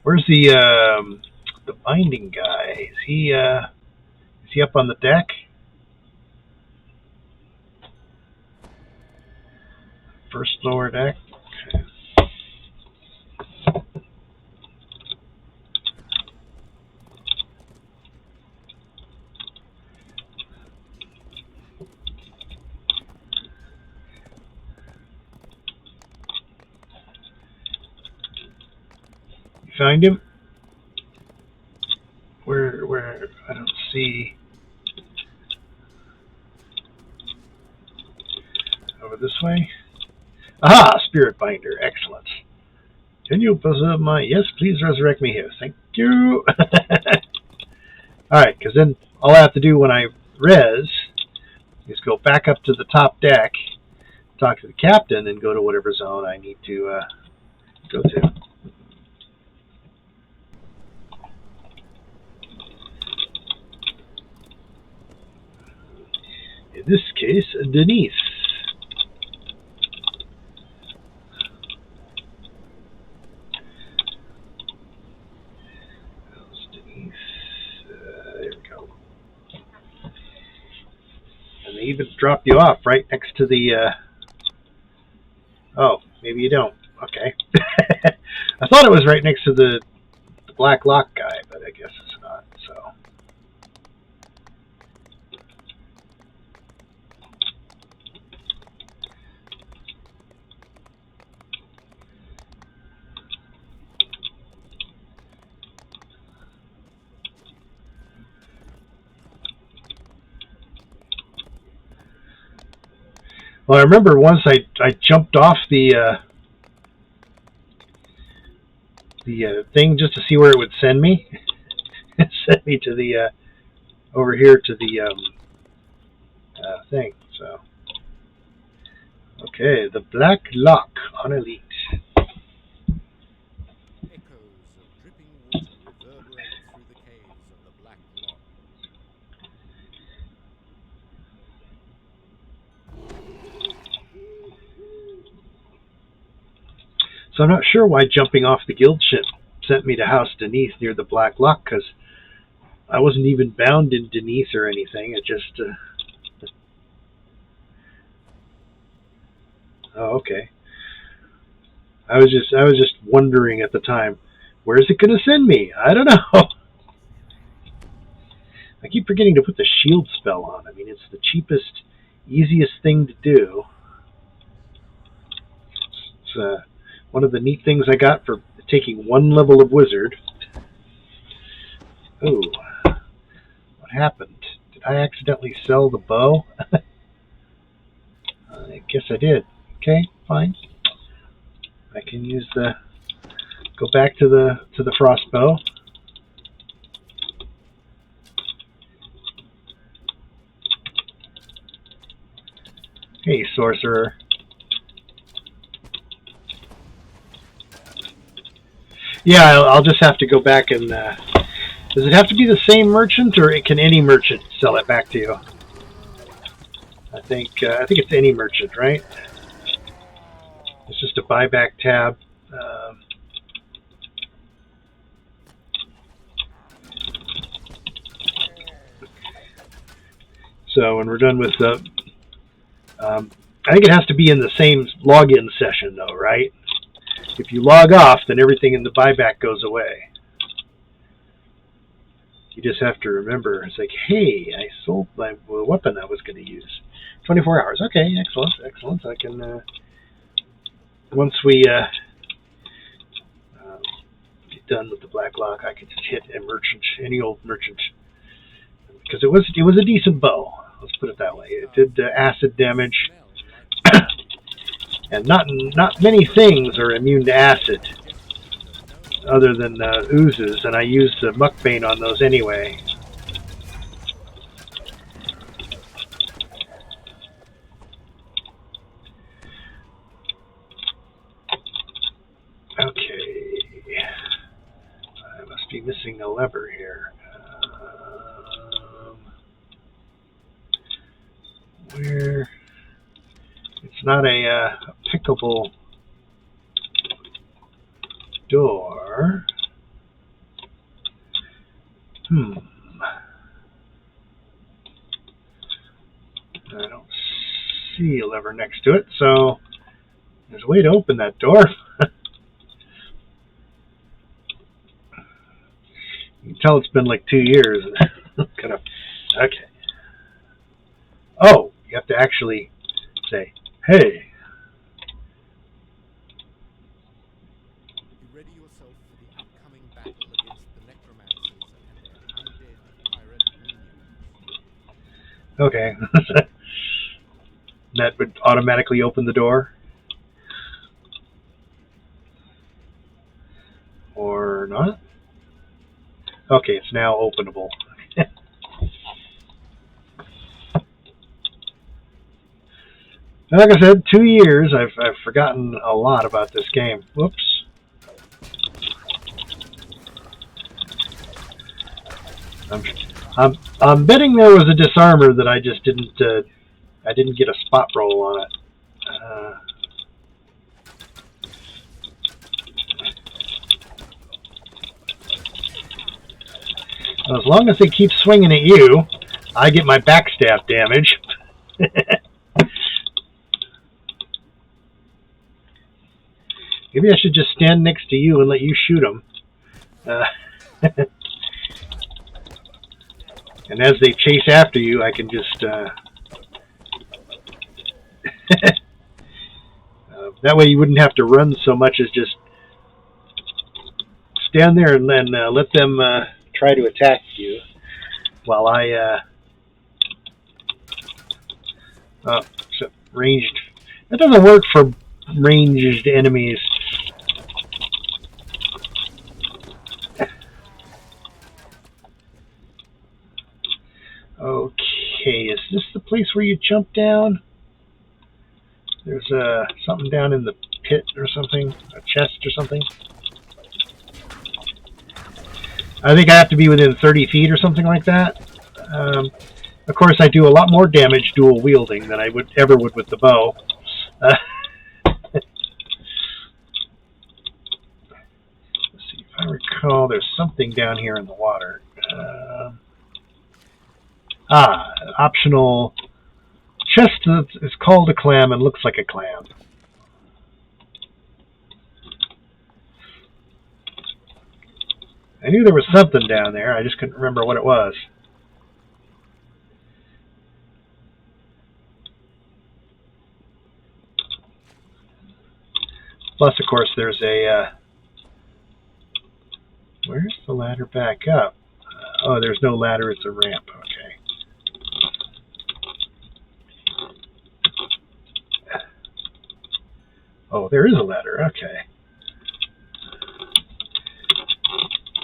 where's the binding guy? Is he up on the deck? First lower deck. Okay. You find him? Where I don't see. Over this way. Aha! Spirit Binder. Excellent. Can you preserve my... Yes, please resurrect me here. Thank you. Alright, because then all I have to do when I res is go back up to the top deck, talk to the captain, and go to whatever zone I need to go to. In this case, Denise. There we go. And they even drop you off right next to the... Oh, maybe you don't. Okay. I thought it was right next to the Black Lock guy, but I guess it's not, so... Well, I remember once I jumped off the thing just to see where it would send me. It sent me to the over here to the thing. So okay, the Black Lock on Elite. Echoes of dripping water reverberate through the caves of the Black Lock. So I'm not sure why jumping off the guild ship sent me to House Denise near the Black Lock, because I wasn't even bound in Denise or anything. It just... Oh, okay. I was just wondering at the time, where is it going to send me? I don't know. I keep forgetting to put the shield spell on. I mean, it's the cheapest, easiest thing to do. It's one of the neat things I got for taking one level of wizard. Oh, what happened? Did I accidentally sell the bow? I guess I did. Okay, fine. I can use the... Go back to the frost bow. Hey, sorcerer. Yeah, I'll just have to go back and... does it have to be the same merchant, or can any merchant sell it back to you? I think it's any merchant, right? It's just a buyback tab. So when we're done with the... I think it has to be in the same login session, though, right? If you log off, then everything in the buyback goes away. You just have to remember, it's like, hey, I sold my weapon I was going to use. 24 hours. Okay, excellent, excellent. I can, once we get done with the Black Lock, I can just hit a merchant, any old merchant. Because it was a decent bow. Let's put it that way. It did acid damage. And not many things are immune to acid, other than oozes, and I used the muckbane on those anyway. Okay, I must be missing a lever here. Where? It's not a pickable door. I don't see a lever next to it, so there's a way to open that door. You can tell it's been like 2 years. Kind of, okay. Oh, you have to actually say, hey. You ready yourself for the upcoming battle against the necromancers and their undead pirate minions. Okay. That would automatically open the door. Or not. Okay, it's now openable. Like I said, 2 years. I've forgotten a lot about this game. Whoops. I'm betting there was a disarmor that I just didn't. I didn't get a spot roll on it. As long as they keep swinging at you, I get my backstab damage. Maybe I should just stand next to you and let you shoot them. And as they chase after you, I can just... that way you wouldn't have to run so much as just stand there and then let them try to attack you while I... so ranged... That doesn't work for ranged enemies. Okay, is this the place where you jump down? There's something down in the pit or something, a chest or something. I think I have to be within 30 feet or something like that. Of course, I do a lot more damage dual wielding than I would ever would with the bow. Let's see, if I recall, there's something down here in the water. Optional chest that is called a clam and looks like a clam. I knew there was something down there, I just couldn't remember what it was. Plus, of course, there's a... where's the ladder back up? Oh, there's no ladder, it's a ramp. Okay. Oh, there is a ladder. Okay.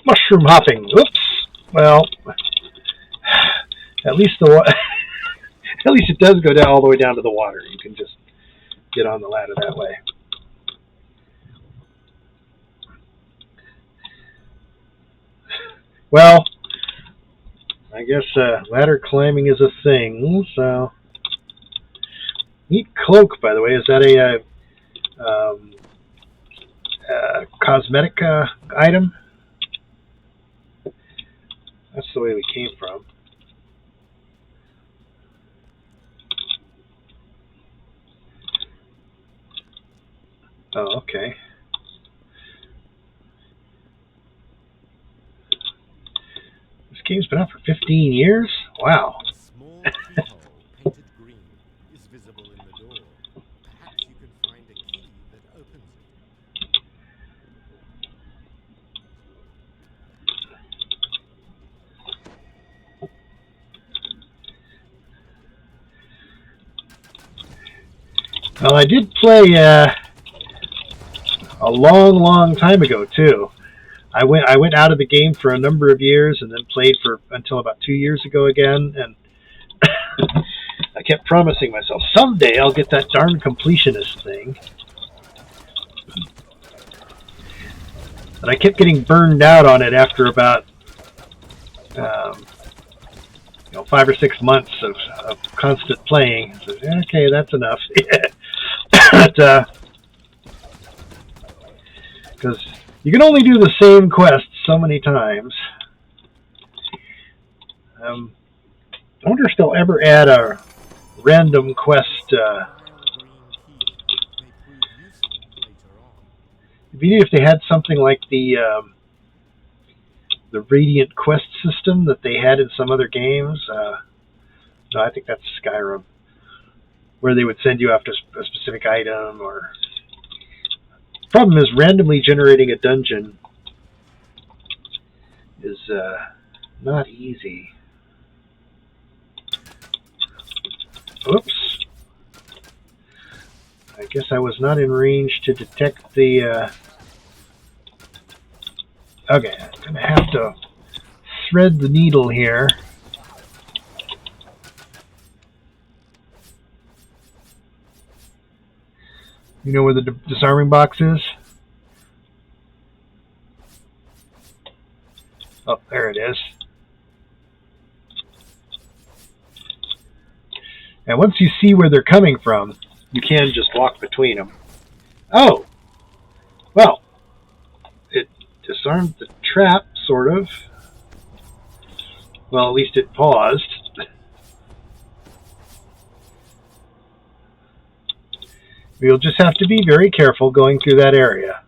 Mushroom hopping. Oops. Well, at least at least it does go down all the way down to the water. You can just get on the ladder that way. Well, I guess ladder climbing is a thing. So, neat cloak, by the way. Is that a cosmetic item? That's the way we came from. Oh, okay. This game's been out for 15 years? Wow. A small keyhole painted green is visible in the door. Perhaps you can find a key that opens it. Well, I did play a long time ago too. I went out of the game for a number of years and then played for until about 2 years ago again, and I kept promising myself someday I'll get that darn completionist thing. But I kept getting burned out on it after about 5 or 6 months of constant playing. So, okay, that's enough. Because you can only do the same quest so many times. I wonder if they'll ever add a random quest. Maybe if they had something like the Radiant quest system that they had in some other games. No, I think that's Skyrim, where they would send you after a specific item. Or problem is randomly generating a dungeon is not easy. Oops. I guess I was not in range to detect the... Okay, I'm going to have to thread the needle here. You know where the disarming box is? Oh, there it is. And once you see where they're coming from, you can just walk between them. Oh! Well, it disarmed the trap, sort of. Well, at least it paused. You'll just have to be very careful going through that area.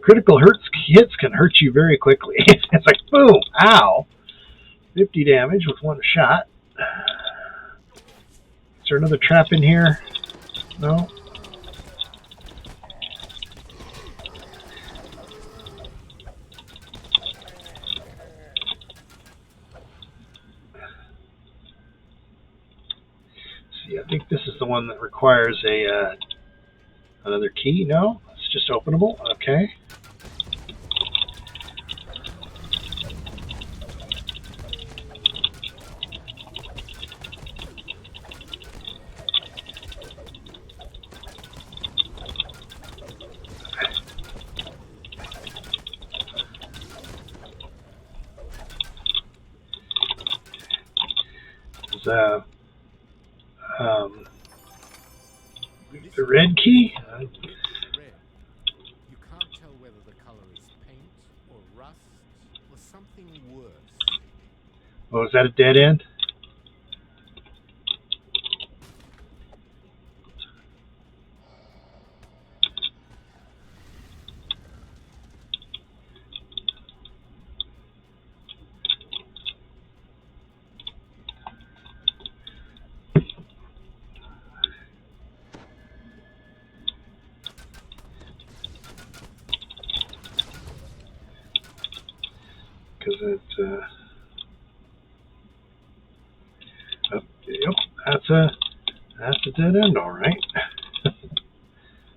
Critical hits can hurt you very quickly. It's like, boom, ow. 50 damage with one shot. Is there another trap in here? No? See, I think this is the one that requires a another key. No? It's just openable. Okay. The red key? Red. You can't tell whether the color is paint or rust or something worse. Oh, is that a dead end? Because it's oh, yep, that's a dead end, all right.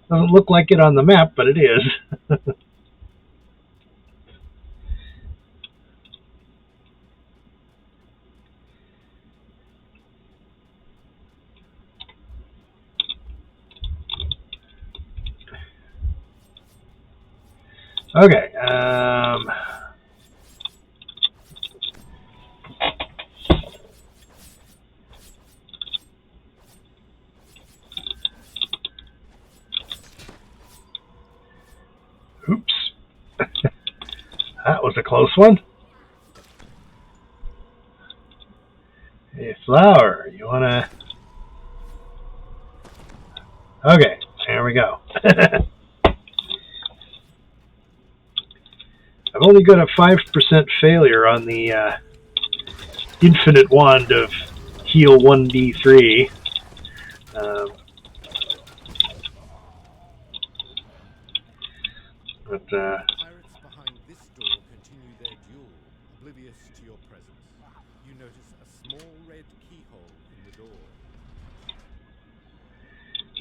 Doesn't look like it on the map, but it is. Okay. Oops. That was a close one. Hey, Flower, you wanna... Okay, there we go. I've only got a 5% failure on the infinite wand of heal 1d3. But Pirates behind this door continue their duel, oblivious to your presence. You notice a small red keyhole in the door.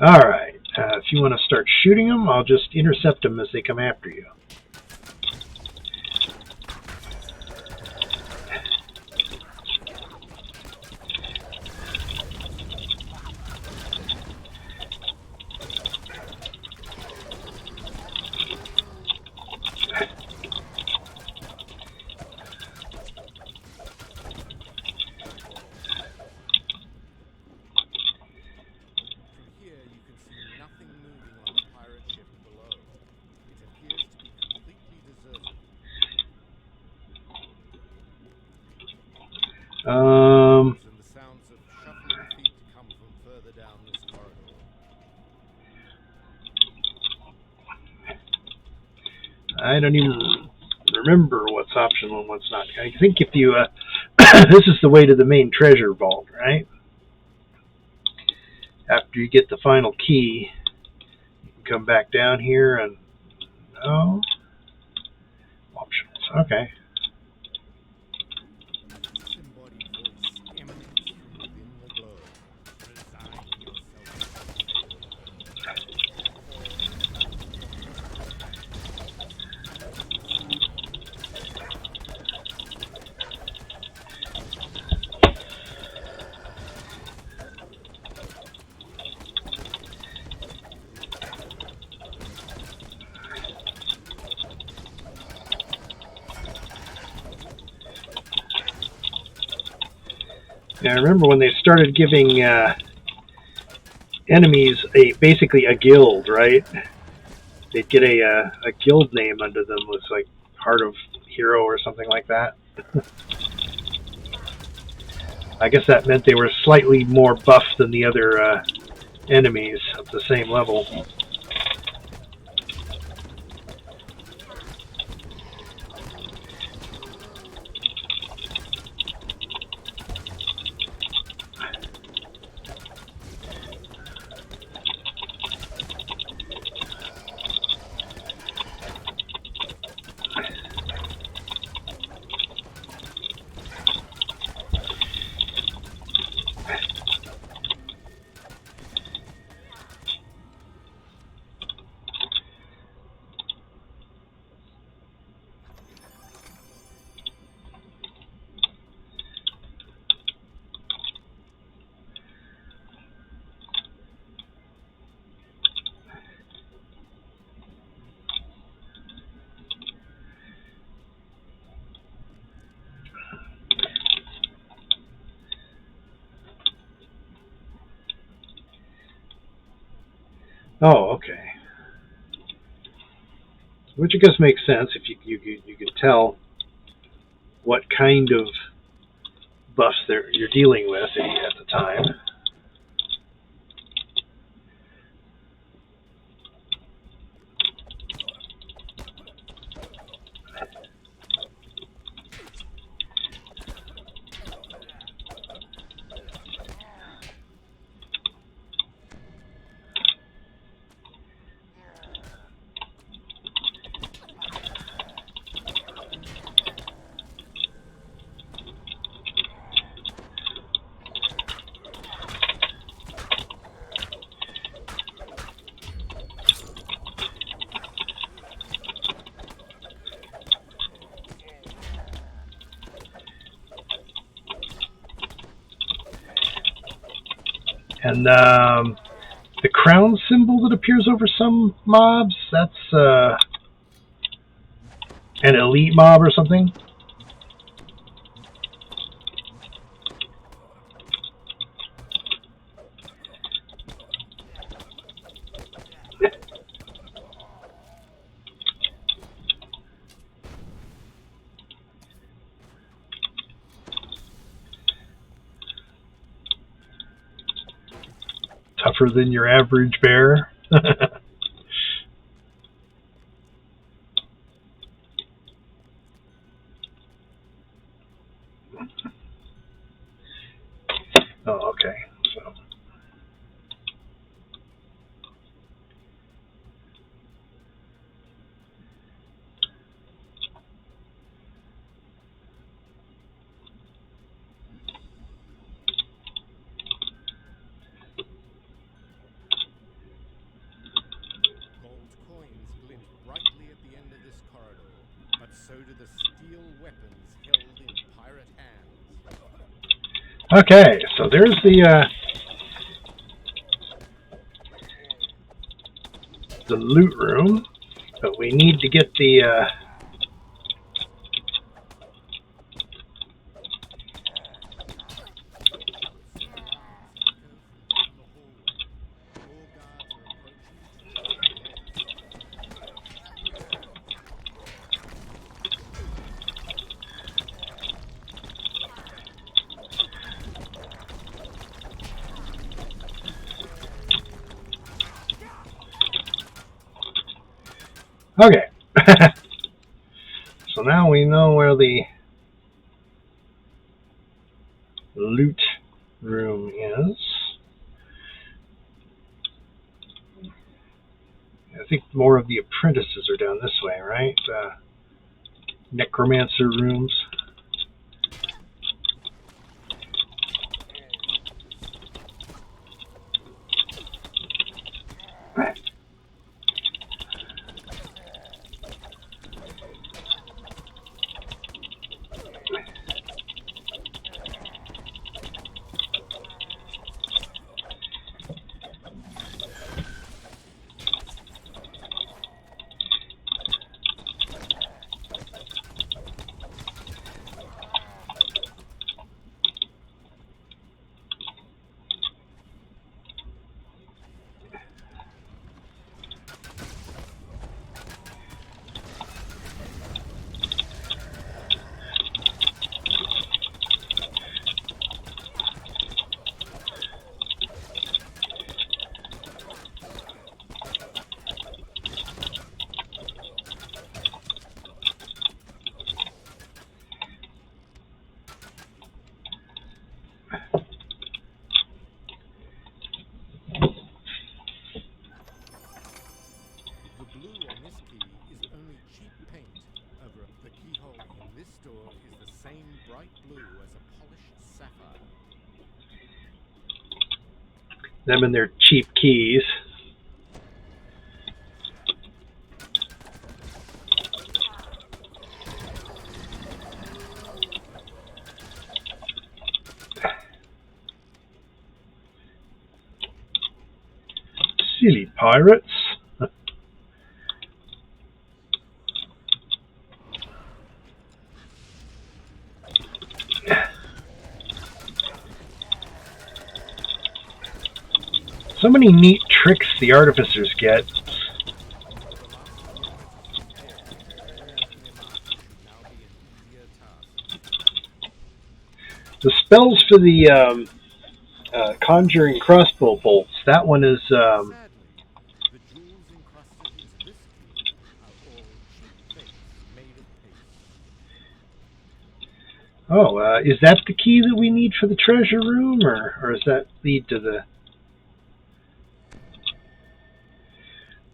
alright, if you want to start shooting them, I'll just intercept them as they come after you. I don't even remember what's optional and what's not. I think if you, this is the way to the main treasure vault, right? After you get the final key, you can come back down here and, no, optionals, okay. Disembodied voice emanates from within the globe. Resign Now, I remember when they started giving enemies basically a guild, right? They'd get a guild name under them, was like Heart of Hero or something like that. I guess that meant they were slightly more buffed than the other enemies of the same level. Oh, okay. Which I guess makes sense if you can tell what kind of buffs you're dealing with at the time. And the crown symbol that appears over some mobs, that's an elite mob or something. Tougher than your average bear. Oh, okay. So. Gold coins glint brightly at the end of this corridor, but so do the steel weapons held in pirate hands. Okay, so there's the loot room, but we need to get the okay. So now we know where the loot room is. I think more of the apprentices are down this way, right? Necromancer rooms. The blue on this key is only cheap paint. Over the keyhole in this door is the same bright blue as a polished sapphire. Them and their cheap keys. Silly pirates. So many neat tricks the artificers get. The spells for the conjuring crossbow bolts, that one is Sadly, the jewels encrusted into this key are all cheap fakes made of paste. is that the key that we need for the treasure room, or does that lead to the...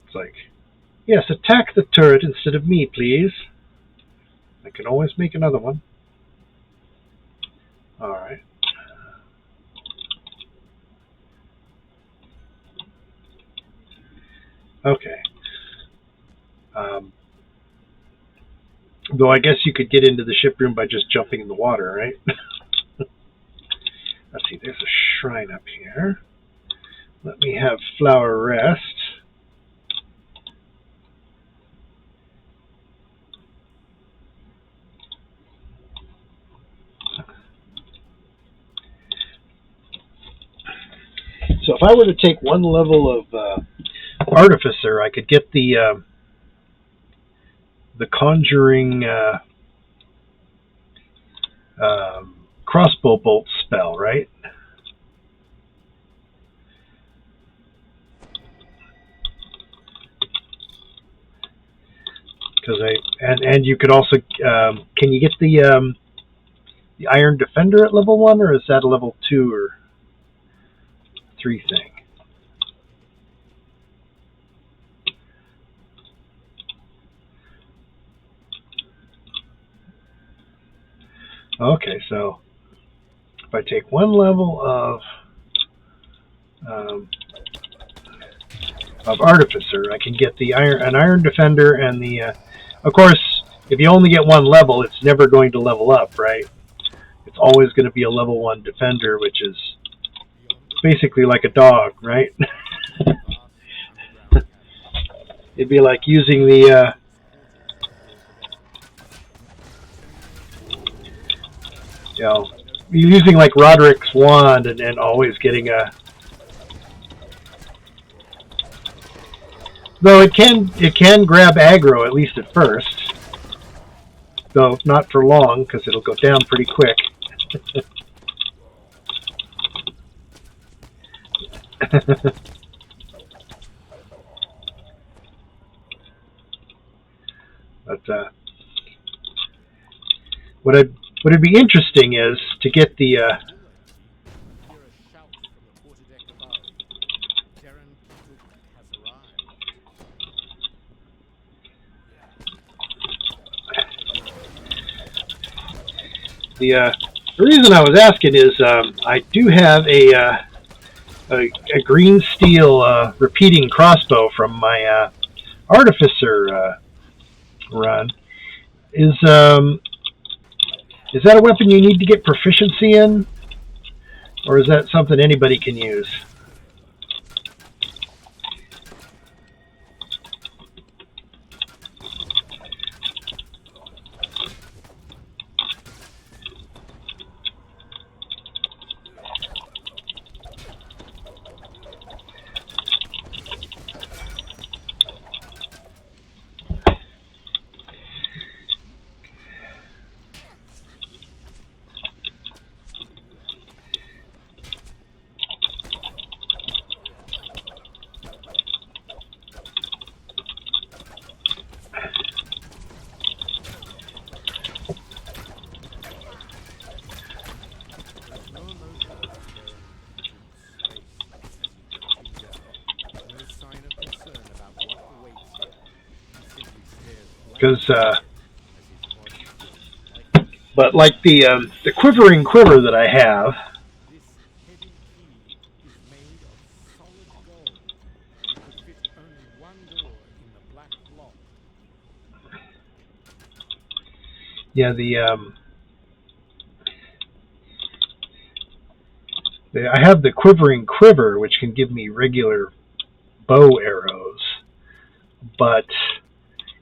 It's like, yes, attack the turret instead of me, please. I can always make another one. Alright. Okay. Though I guess you could get into the ship room by just jumping in the water, right? Let's see, there's a shrine up here. Let me have Flower rest. So if I were to take one level of Artificer, I could get the conjuring crossbow bolt spell, right? Because and you could also can you get the Iron Defender at level 1, or is that a level 2 or 3 thing? Okay, so if I take one level of Artificer, I can get the an Iron Defender and the. Of course, if you only get one level, it's never going to level up, right? It's always going to be a level 1 Defender, which is basically like a dog, right? It'd be like using the you know, using like Roderick's wand and always getting a. Though it can grab aggro, at least at first. Though not for long, because it'll go down pretty quick. But What'd be interesting is to get the Hear a shout from the quarterdeck above. Darren Kituk has arrived. the reason I was asking is I do have a green steel repeating crossbow from my artificer run. Is that a weapon you need to get proficiency in, or is that something anybody can use? Because, but like the quivering quiver that I have, This heavy key is made of solid gold. It could fit only one door in the black block. yeah, I have the quivering quiver, which can give me regular bow arrows, but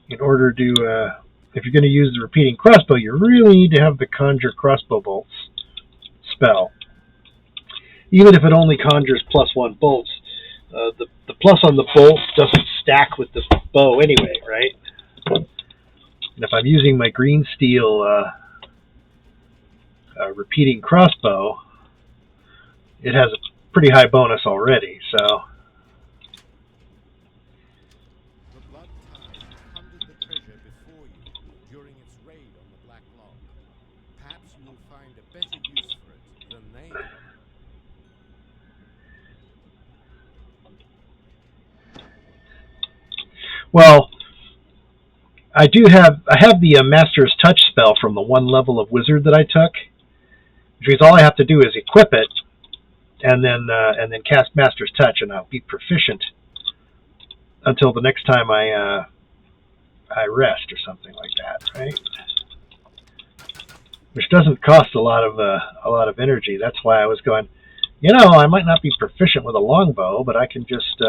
in order to, if you're going to use the repeating crossbow, you really need to have the conjure crossbow bolts spell. Even if it only conjures +1 bolts, the plus on the bolt doesn't stack with the bow anyway, right? And if I'm using my green steel repeating crossbow, it has a pretty high bonus already, so... Well, I have the Master's Touch spell from the 1 level of Wizard that I took, which means all I have to do is equip it, and then cast Master's Touch, and I'll be proficient until the next time I rest or something like that, right? Which doesn't cost a lot of energy. That's why I was going, I might not be proficient with a longbow, but I can just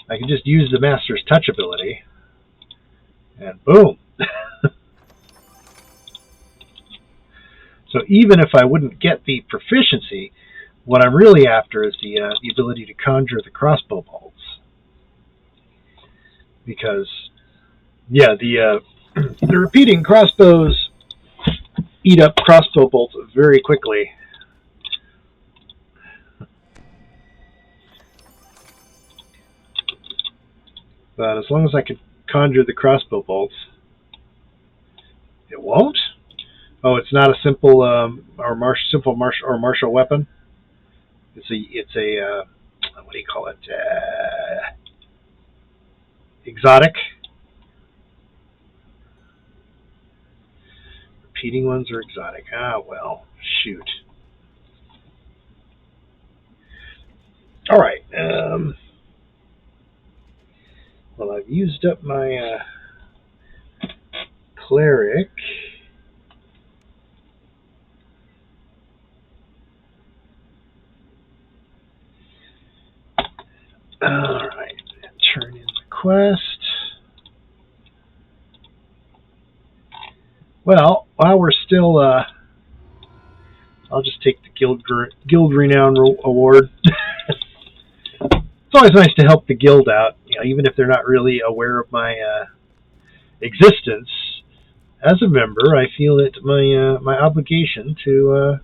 I can just use the Master's Touch ability, and boom. So even if I wouldn't get the proficiency, what I'm really after is the ability to conjure the crossbow bolts. Because, yeah, the repeating crossbows eat up crossbow bolts very quickly. But as long as I can conjure the crossbow bolts, it won't. Oh, it's not a simple martial weapon. It's a what do you call it? Exotic. Repeating ones are exotic. Ah, well, shoot. All right. Well, I've used up my cleric. All right, turn in the quest. Well, while we're still, I'll just take the Guild Renown Award. It's always nice to help the guild out, even if they're not really aware of my existence. As a member, I feel it my obligation to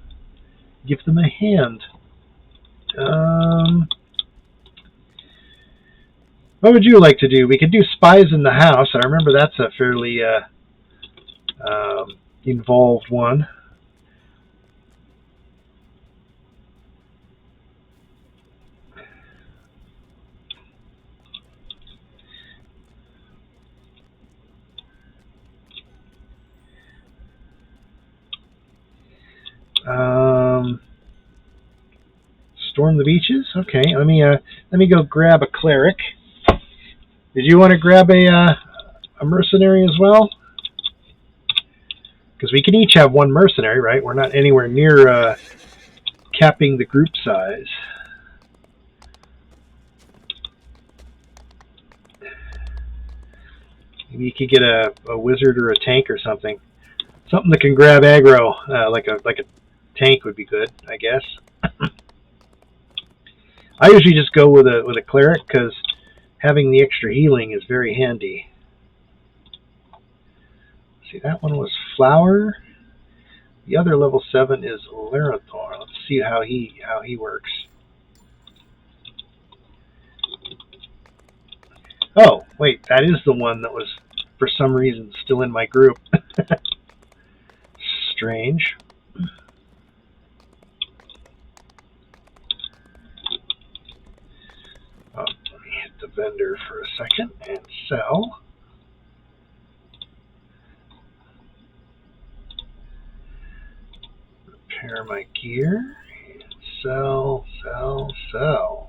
give them a hand. What would you like to do? We could do spies in the house. I remember that's a fairly involved one. Storm the beaches. Okay, let me go grab a cleric. Did you want to grab a mercenary as well? Because we can each have one mercenary, right? We're not anywhere near capping the group size. Maybe you could get a wizard or a tank or something. Something that can grab aggro, like a tank would be good, I guess. I usually just go with a cleric because having the extra healing is very handy. See, that one was Flower. The other level 7 is Larathor. Let's see how he works. Oh, wait, that is the one that was, for some reason, still in my group. Strange. Oh, let me hit the vendor for a second and sell. Repair my gear and sell, sell, sell.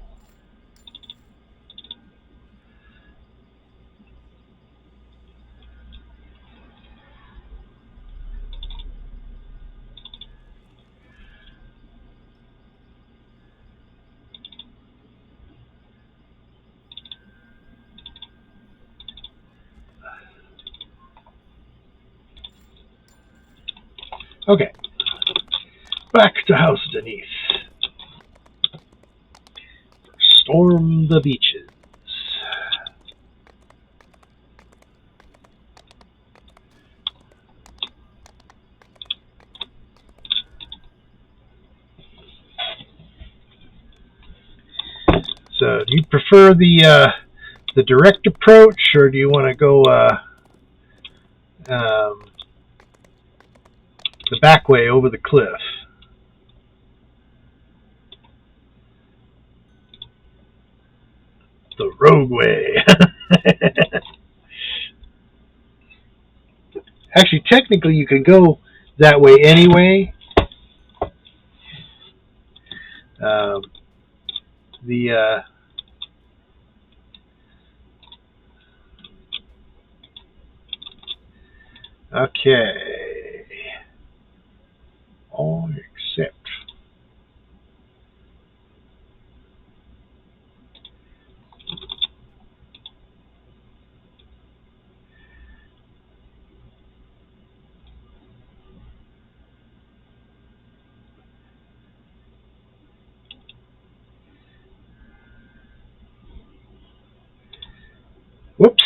Okay, back to House Denise. Storm the beaches. So, do you prefer the direct approach, or do you want to go the back way over the cliff? The rogue way. Actually, technically, you can go that way anyway. Okay. All except. Whoops.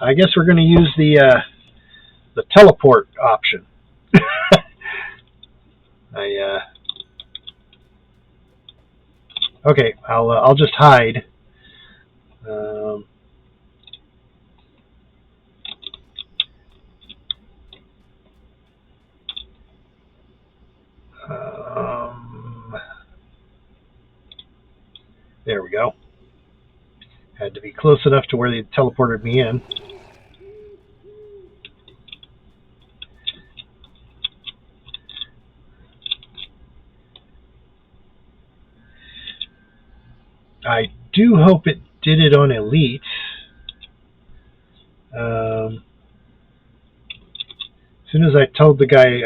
I guess we're going to use the teleport option. Okay, I'll just hide. There we go. Had to be close enough to where they teleported me in. I do hope it did it on Elite. As soon as I told the guy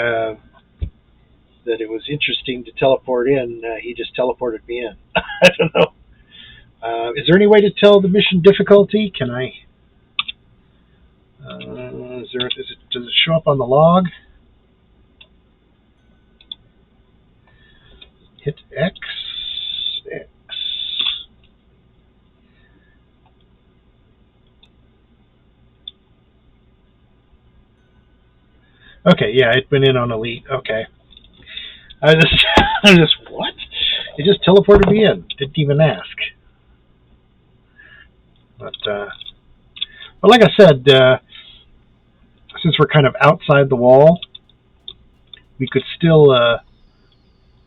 that it was interesting to teleport in, he just teleported me in. I don't know. Is there any way to tell the mission difficulty? Can I? Does it show up on the log? Hit X. X. Okay, yeah, it went in on Elite. Okay. I just what? It just teleported me in. Didn't even ask. But like I said, since we're kind of outside the wall, we could still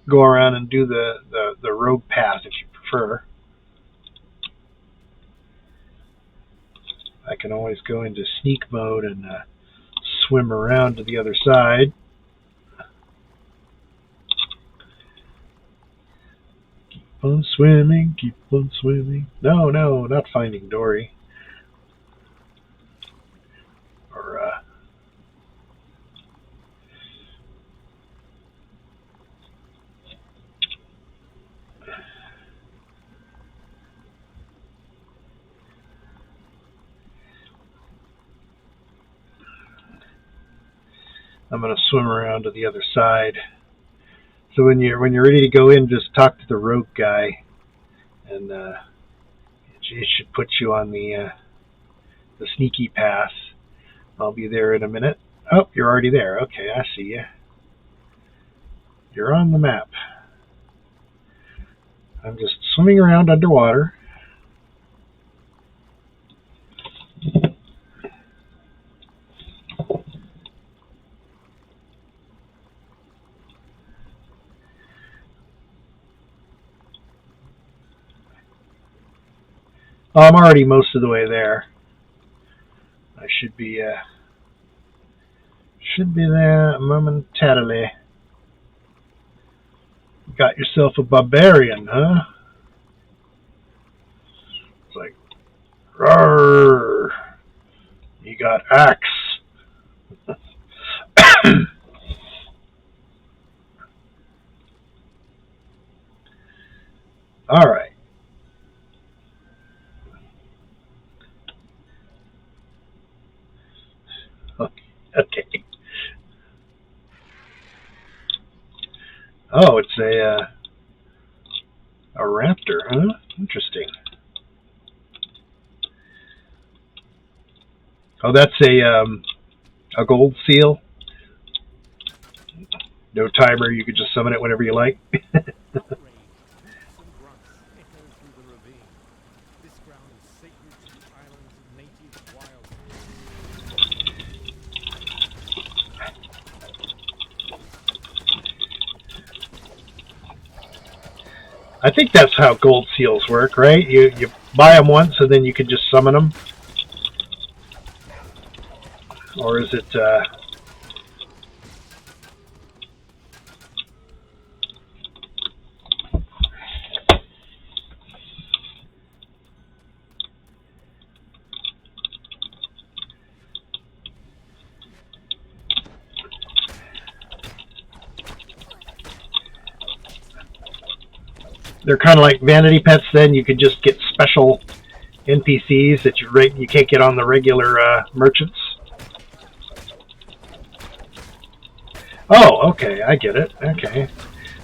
go around and do the rogue path if you prefer. I can always go into sneak mode and swim around to the other side. Keep on swimming, keep on swimming. No, not Finding Dory. Or, I'm going to swim around to the other side. So when you're ready to go in, just talk to the rogue guy, and it should put you on the sneaky path. I'll be there in a minute. Oh, you're already there. Okay, I see you. You're on the map. I'm just swimming around underwater. Oh, I'm already most of the way there. I should be there momentarily. Got yourself a barbarian, huh? It's like, roar. You got axe. All right. Okay. Oh, it's a raptor, huh? Interesting. Oh, that's a gold seal. No timer. You could just summon it whenever you like. I think that's how gold seals work, right? You buy them once and then you can just summon them. Or is it... They're kind of like vanity pets. Then you could just get special NPCs that you can't get on the regular merchants. Oh, okay, I get it. Okay,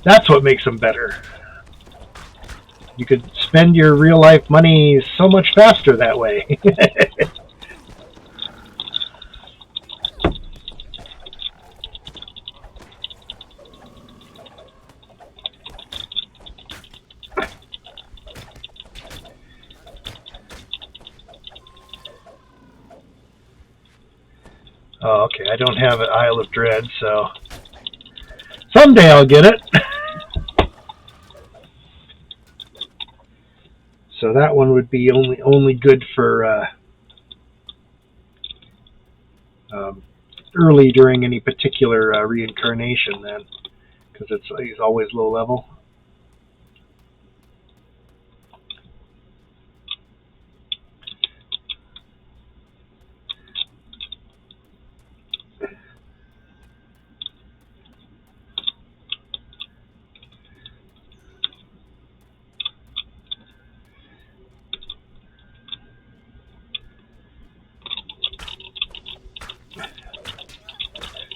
that's what makes them better. You could spend your real life money so much faster that way. Oh, okay, I don't have an Isle of Dread, so someday I'll get it. So that one would be only good for early during any particular reincarnation, then, because he's always low level.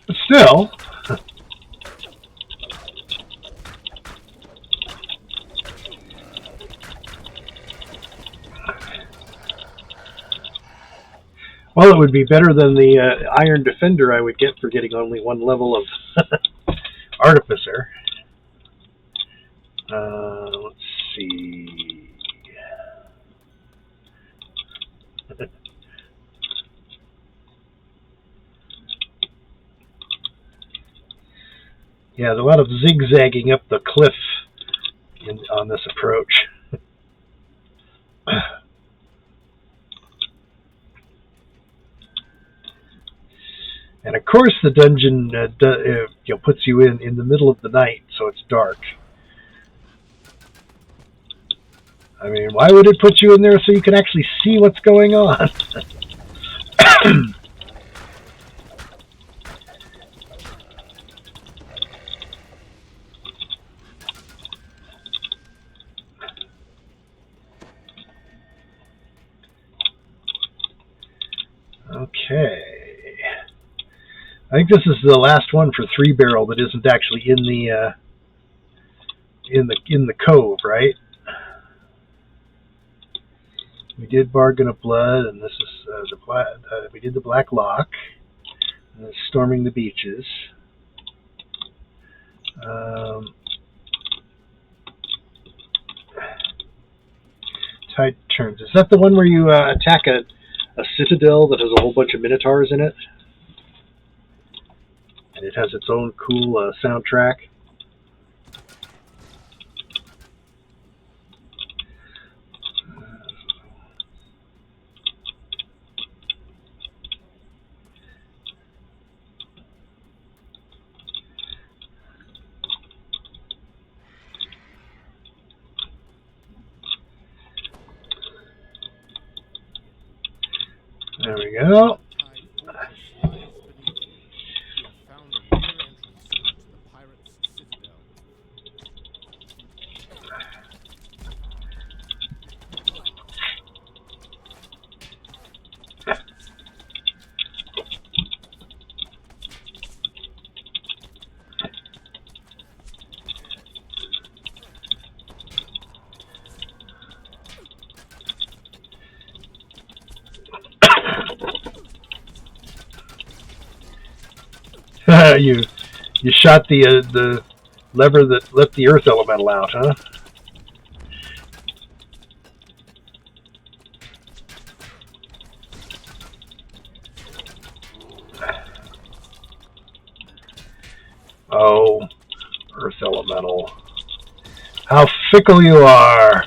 But still, well, it would be better than the Iron Defender I would get for getting only one level of Artificer. Let's see. Yeah, there's a lot of zigzagging up the cliff on this approach. And of course, the dungeon puts you in the middle of the night, so it's dark. I mean, why would it put you in there so you can actually see what's going on? Okay. I think this is the last one for 3-barrel that isn't actually in the cove, right? We did Bargain of Blood, and this is we did the Black Lock, storming the beaches. Tide Turns. Is that the one where you attack a citadel that has a whole bunch of minotaurs in it? And it has its own cool soundtrack. There we go. You shot the lever that let the earth elemental out, huh? Oh, earth elemental. How fickle you are!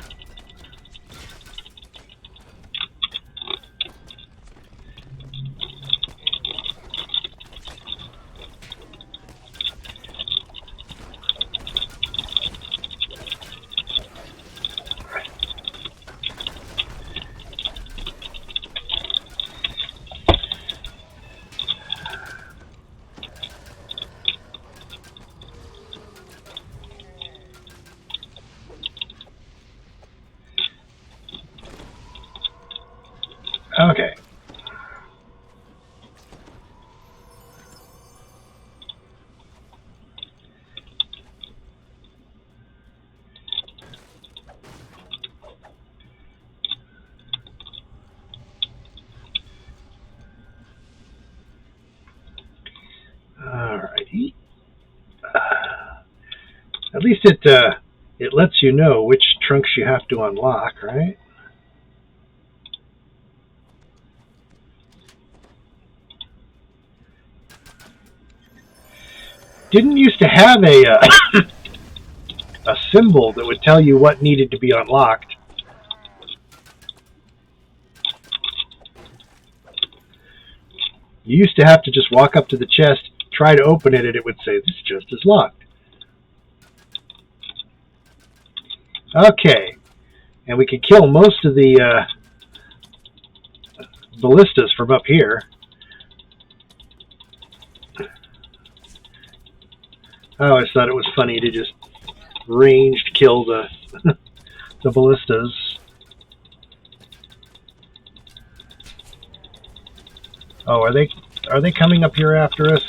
Okay. Alrighty. At least it lets you know which trunks you have to unlock, right? Didn't used to have a symbol that would tell you what needed to be unlocked. You used to have to just walk up to the chest, try to open it, and it would say, this chest is locked. Okay. And we can kill most of the ballistas from up here. I always thought it was funny to just ranged kill the the ballistas. Oh, are they coming up here after us?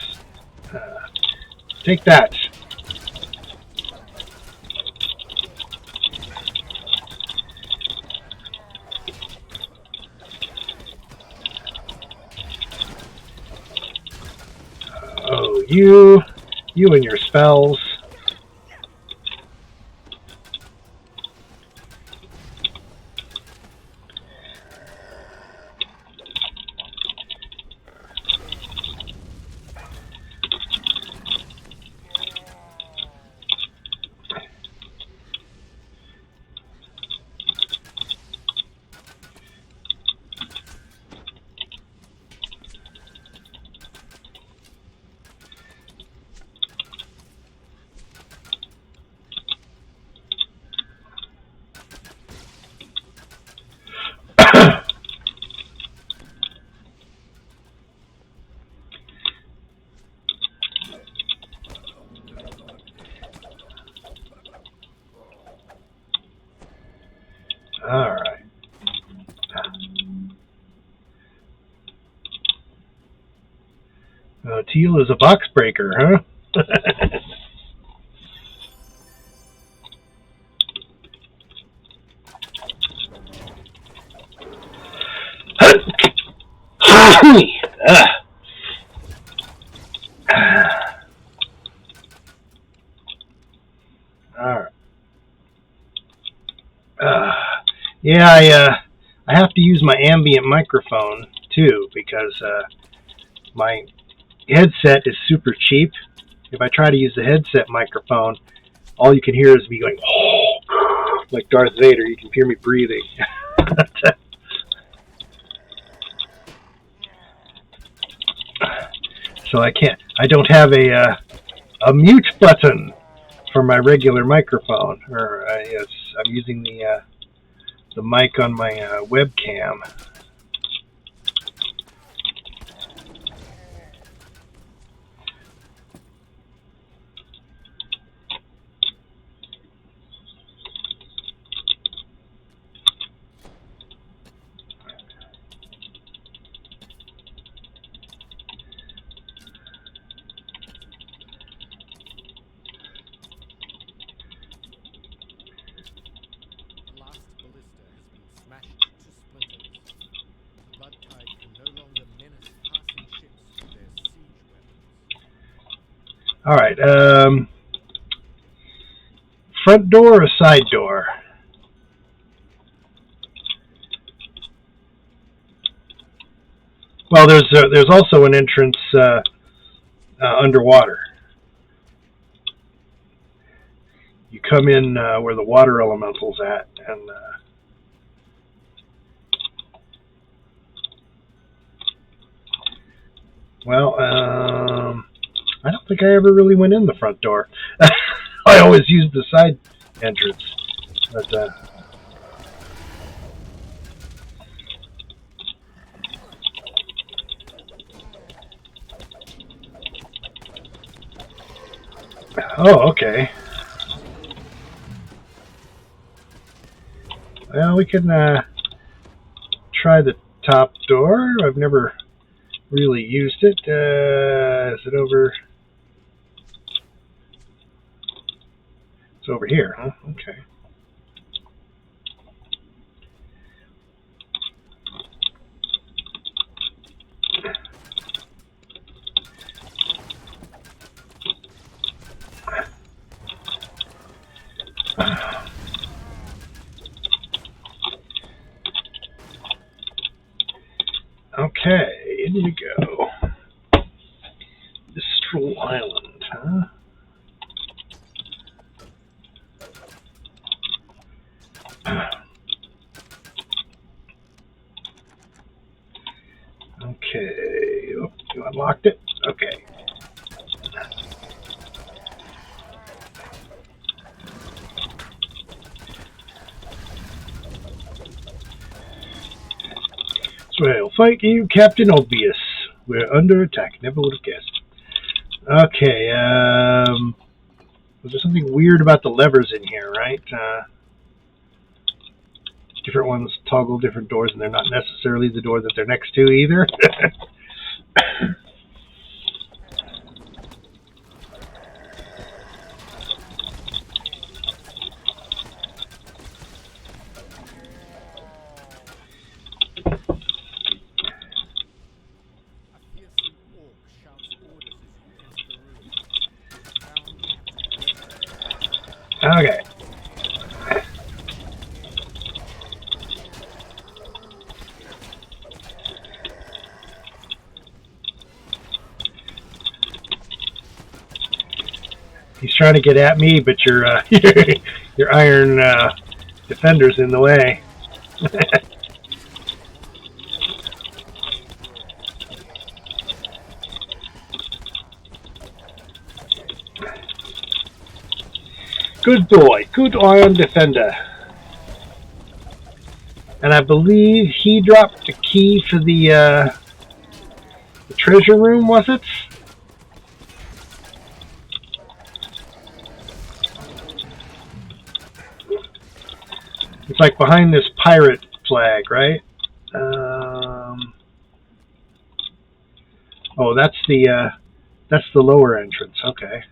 Take that. Oh, you and your spells. Teal is a box breaker, huh? Alright. Yeah, I have to use my ambient microphone too because my headset is super cheap. If I try to use the headset microphone, all you can hear is me going like Darth Vader. You can hear me breathing. So I don't have a mute button for my regular microphone. Yes, I'm using the mic on my webcam. All right. Front door or side door? Well, there's also an entrance underwater. You come in where the water elemental's at, and I don't think I ever really went in the front door. I always used the side entrance. But oh, okay. Well, we can try the top door. I've never really used it. Is it over? It's over here, huh? Okay. Okay, in we go. Mistral Island, huh? Okay, oh, you unlocked it? Okay. Well, thank you, Captain Obvious. We're under attack. Never would have guessed. Okay, was there something weird about the levers in here, right? Different ones toggle different doors, and they're not necessarily the door that they're next to either. Okay. He's trying to get at me, but your your iron defender's in the way. Good boy, good iron defender. And I believe he dropped the key for the treasure room, was it? It's like behind this pirate flag, right? Oh, that's the lower entrance. Okay.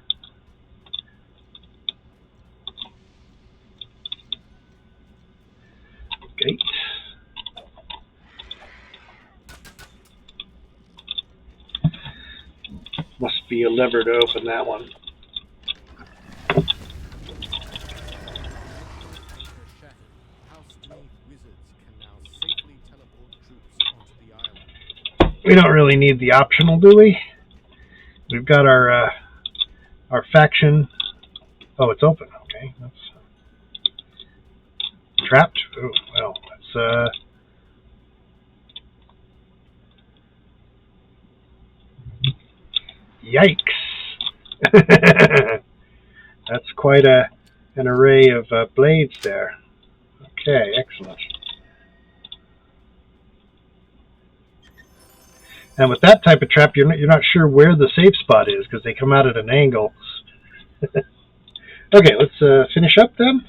Gate. Must be a lever to open that one. We don't really need the optional, do we? We've got our faction. Oh, it's open. Okay, that's trapped. Oh, well, that's yikes. That's quite an array of blades there. Okay, excellent. And with that type of trap, you're not sure where the safe spot is because they come out at an angle. Okay, let's finish up then.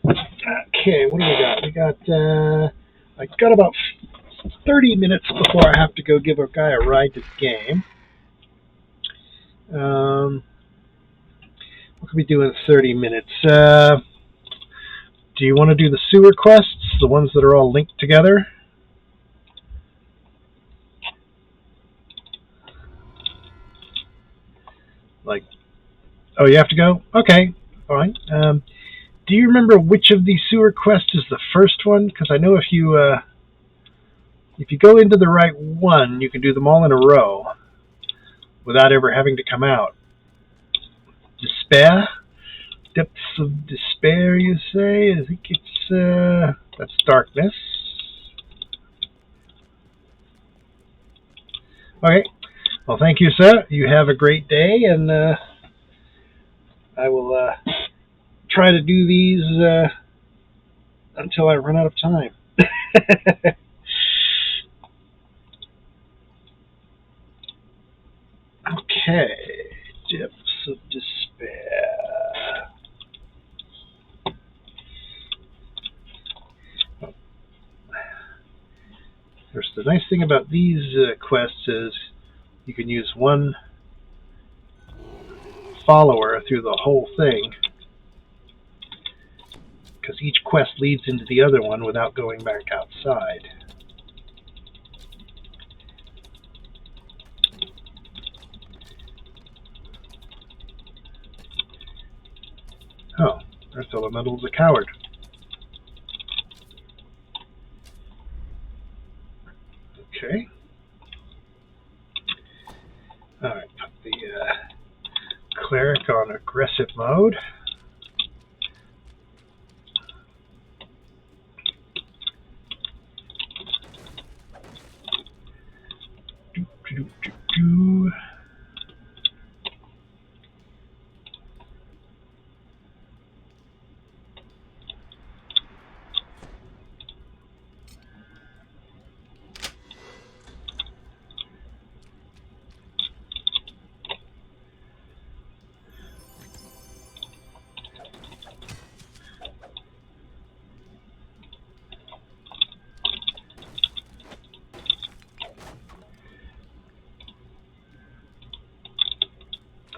Okay, what do we got? We got I got about 30 minutes before I have to go give a guy a ride to the game. What can we do in 30 minutes? Do you want to do the sewer quests, the ones that are all linked together? Like, oh, you have to go? Okay, fine. Do you remember which of these sewer quests is the first one? Because I know if you go into the right one, you can do them all in a row without ever having to come out. Despair? Depths of Despair, you say? I think it's, that's Darkness. Okay. Well, thank you, sir. You have a great day, and I will try to do these until I run out of time. Okay. Depths of Despair. There's the nice thing about these quests is you can use one follower through the whole thing because each quest leads into the other one without going back outside. Oh, Earth Elemental's a coward. Okay. Alright, put the cleric on aggressive mode.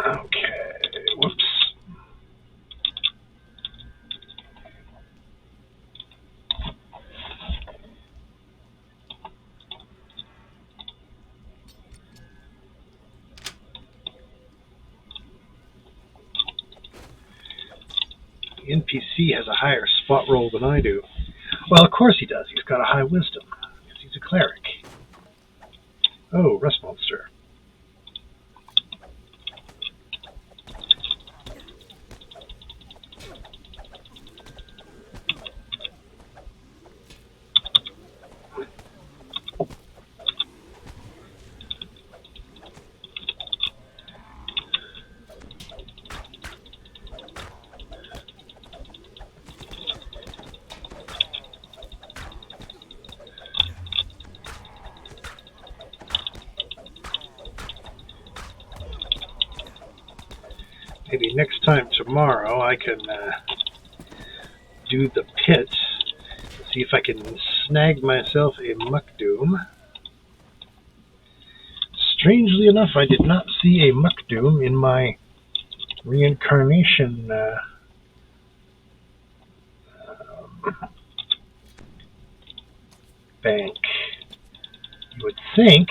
Okay, whoops. The NPC has a higher spot roll than I do. Well, of course he does. He's got a high wisdom. Because he's a cleric. Oh, rust monster. Maybe next time tomorrow I can do the pit, see if I can snag myself a muck doom. Strangely enough, I did not see a Muckdoom in my reincarnation bank. You would think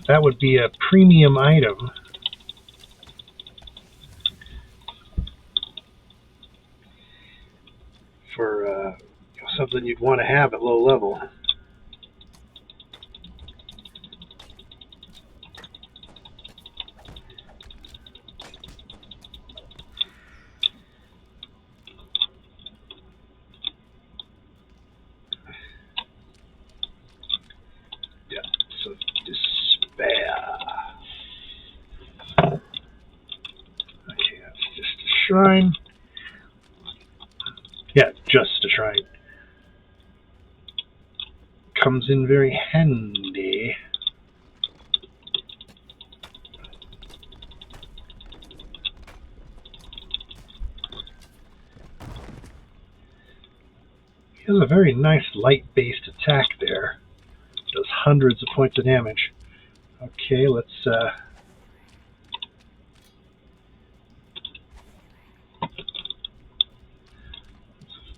that would be a premium item. For something you'd want to have at low level. Yeah, so despair. Okay, that's just a shrine. Yeah, just a shrine. Comes in very handy. He has a very nice light-based attack there. Does hundreds of points of damage. Okay, let's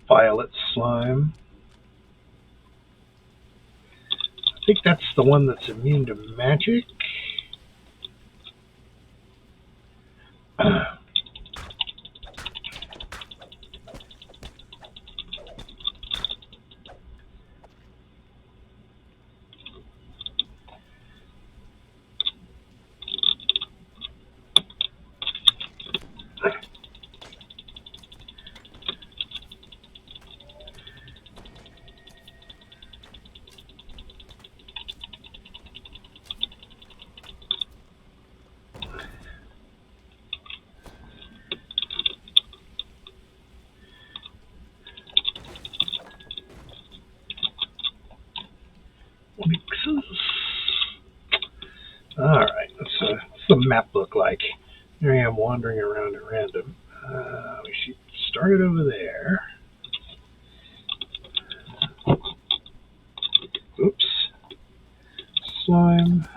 violet slime. I think that's the one that's immune to magic. Alright, what's the map look like? Here I am wandering around at random. We should start it over there. Oops. Slime.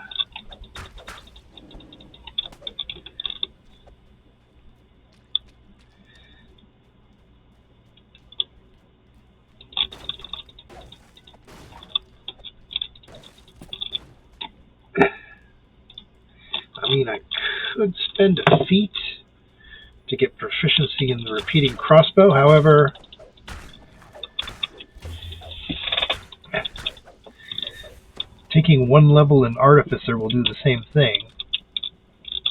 I mean, I could spend a feat to get proficiency in the repeating crossbow. However, taking one level in Artificer will do the same thing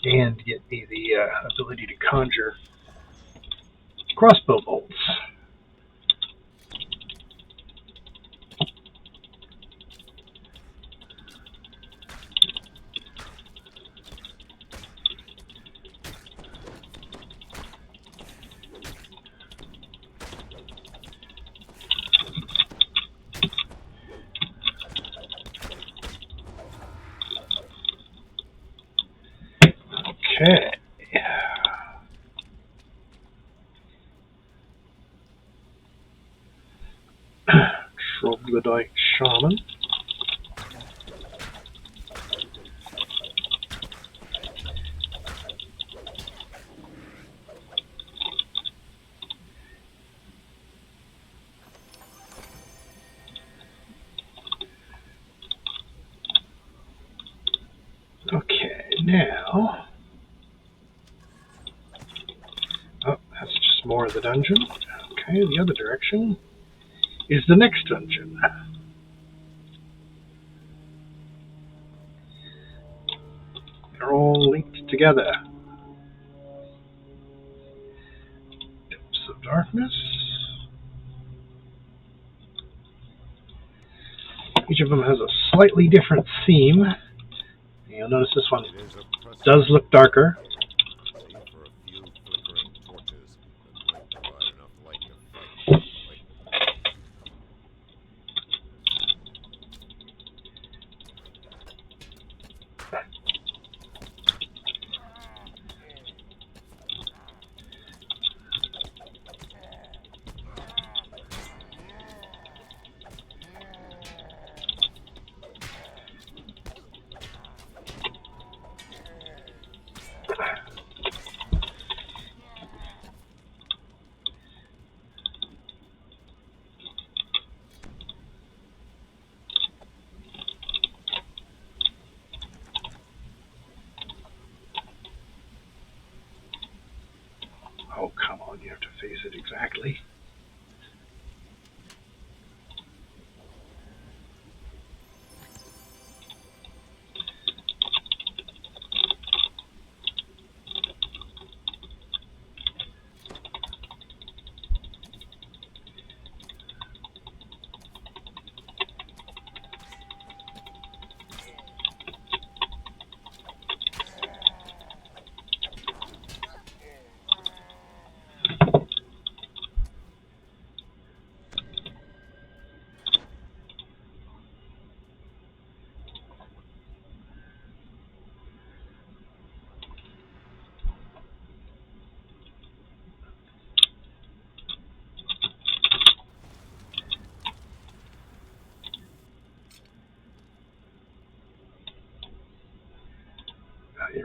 and get me the ability to conjure crossbow bolts. Okay. Troglodyte Shaman. Okay, now... Oh, that's just more of the dungeon. Okay, the other direction is the next dungeon. They're all linked together. Depths of Darkness. Each of them has a slightly different theme. You'll notice this one does look darker. For a few flickering torches that might provide enough light to fight.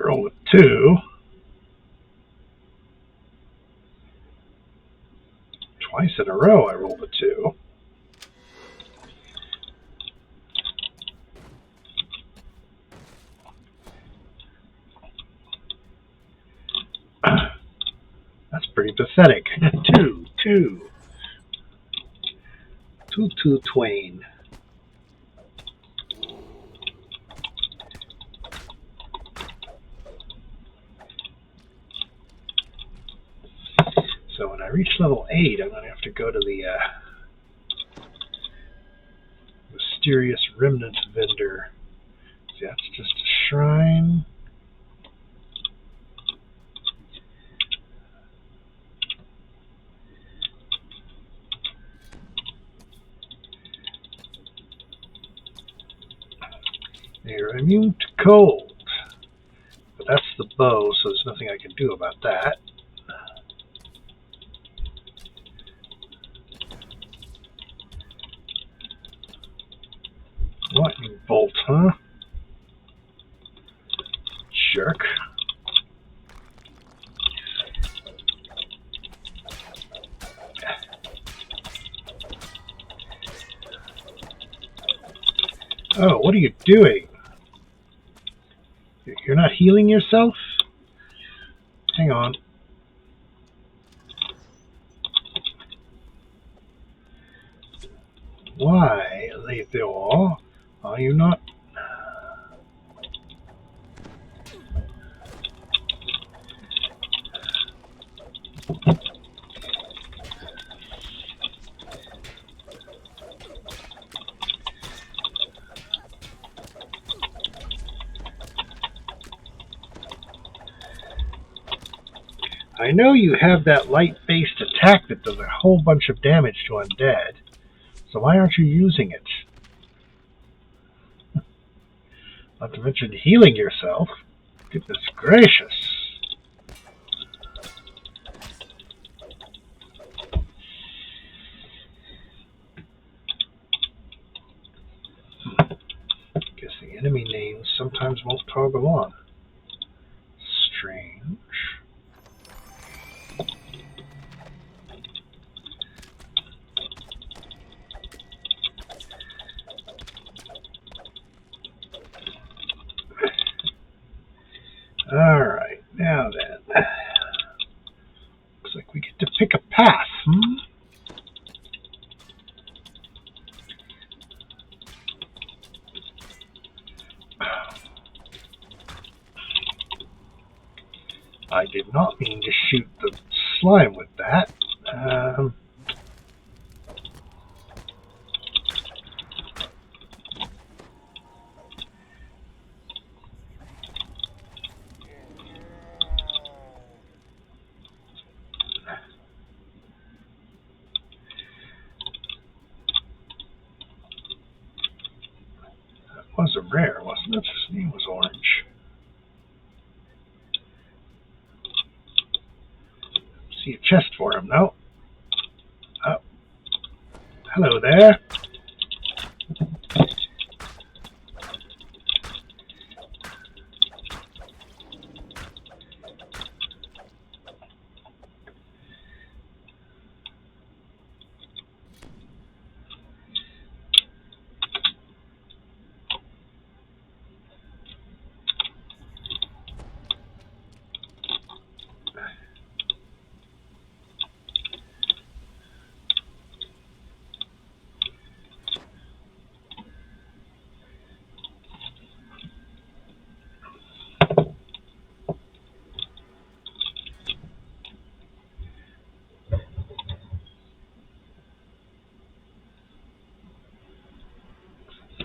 roll a 2. Twice in a row I rolled a 2. That's pretty pathetic. 2, 2. 2, 2 twain. So when I reach level 8, I'm going to have to go to the mysterious remnant vendor. See, that's just a shrine. They're immune to cold. But that's the bow, so there's nothing I can do about that. Lightning bolt, huh? Jerk. Oh, what are you doing? You're not healing yourself? Hang on. Why, Leithor, are you not? I know you have that light-based attack that does a whole bunch of damage to undead, so why aren't you using it? Not to mention healing yourself. Goodness gracious. Guess the enemy names sometimes won't toggle on. Strange. Alright, now then. Looks like we get to pick a path, I did not mean to shoot the slime with that. Was a rare, wasn't it? His name was Orange. See a chest for him, no? Oh. Hello there.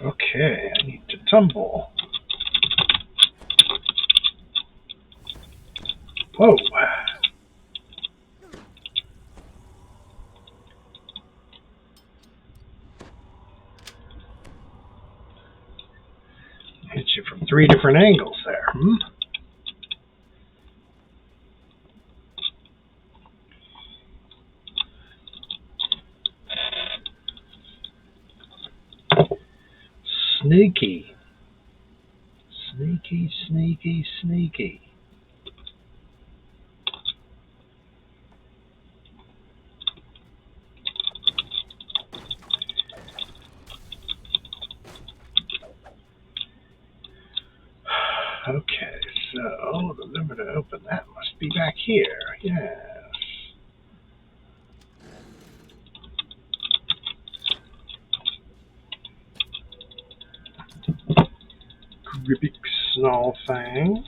Okay, I need to tumble. Whoa. Hit you from 3 different angles there, Sneaky. Sneaky. Sneaky, sneaky, sneaky. Okay, so the lever to open that must be back here. Yes. Gribbik Snarlfang.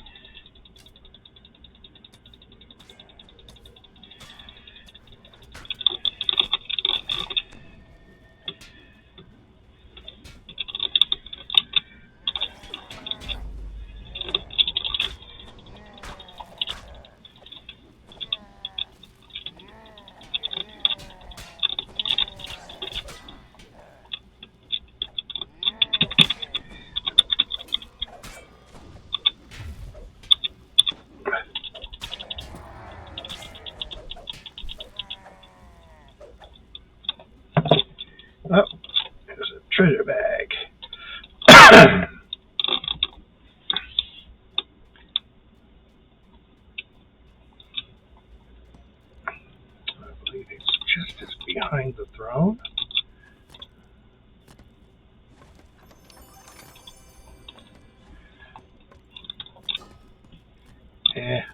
Oh, there's a treasure bag. I believe its chest is behind the throne.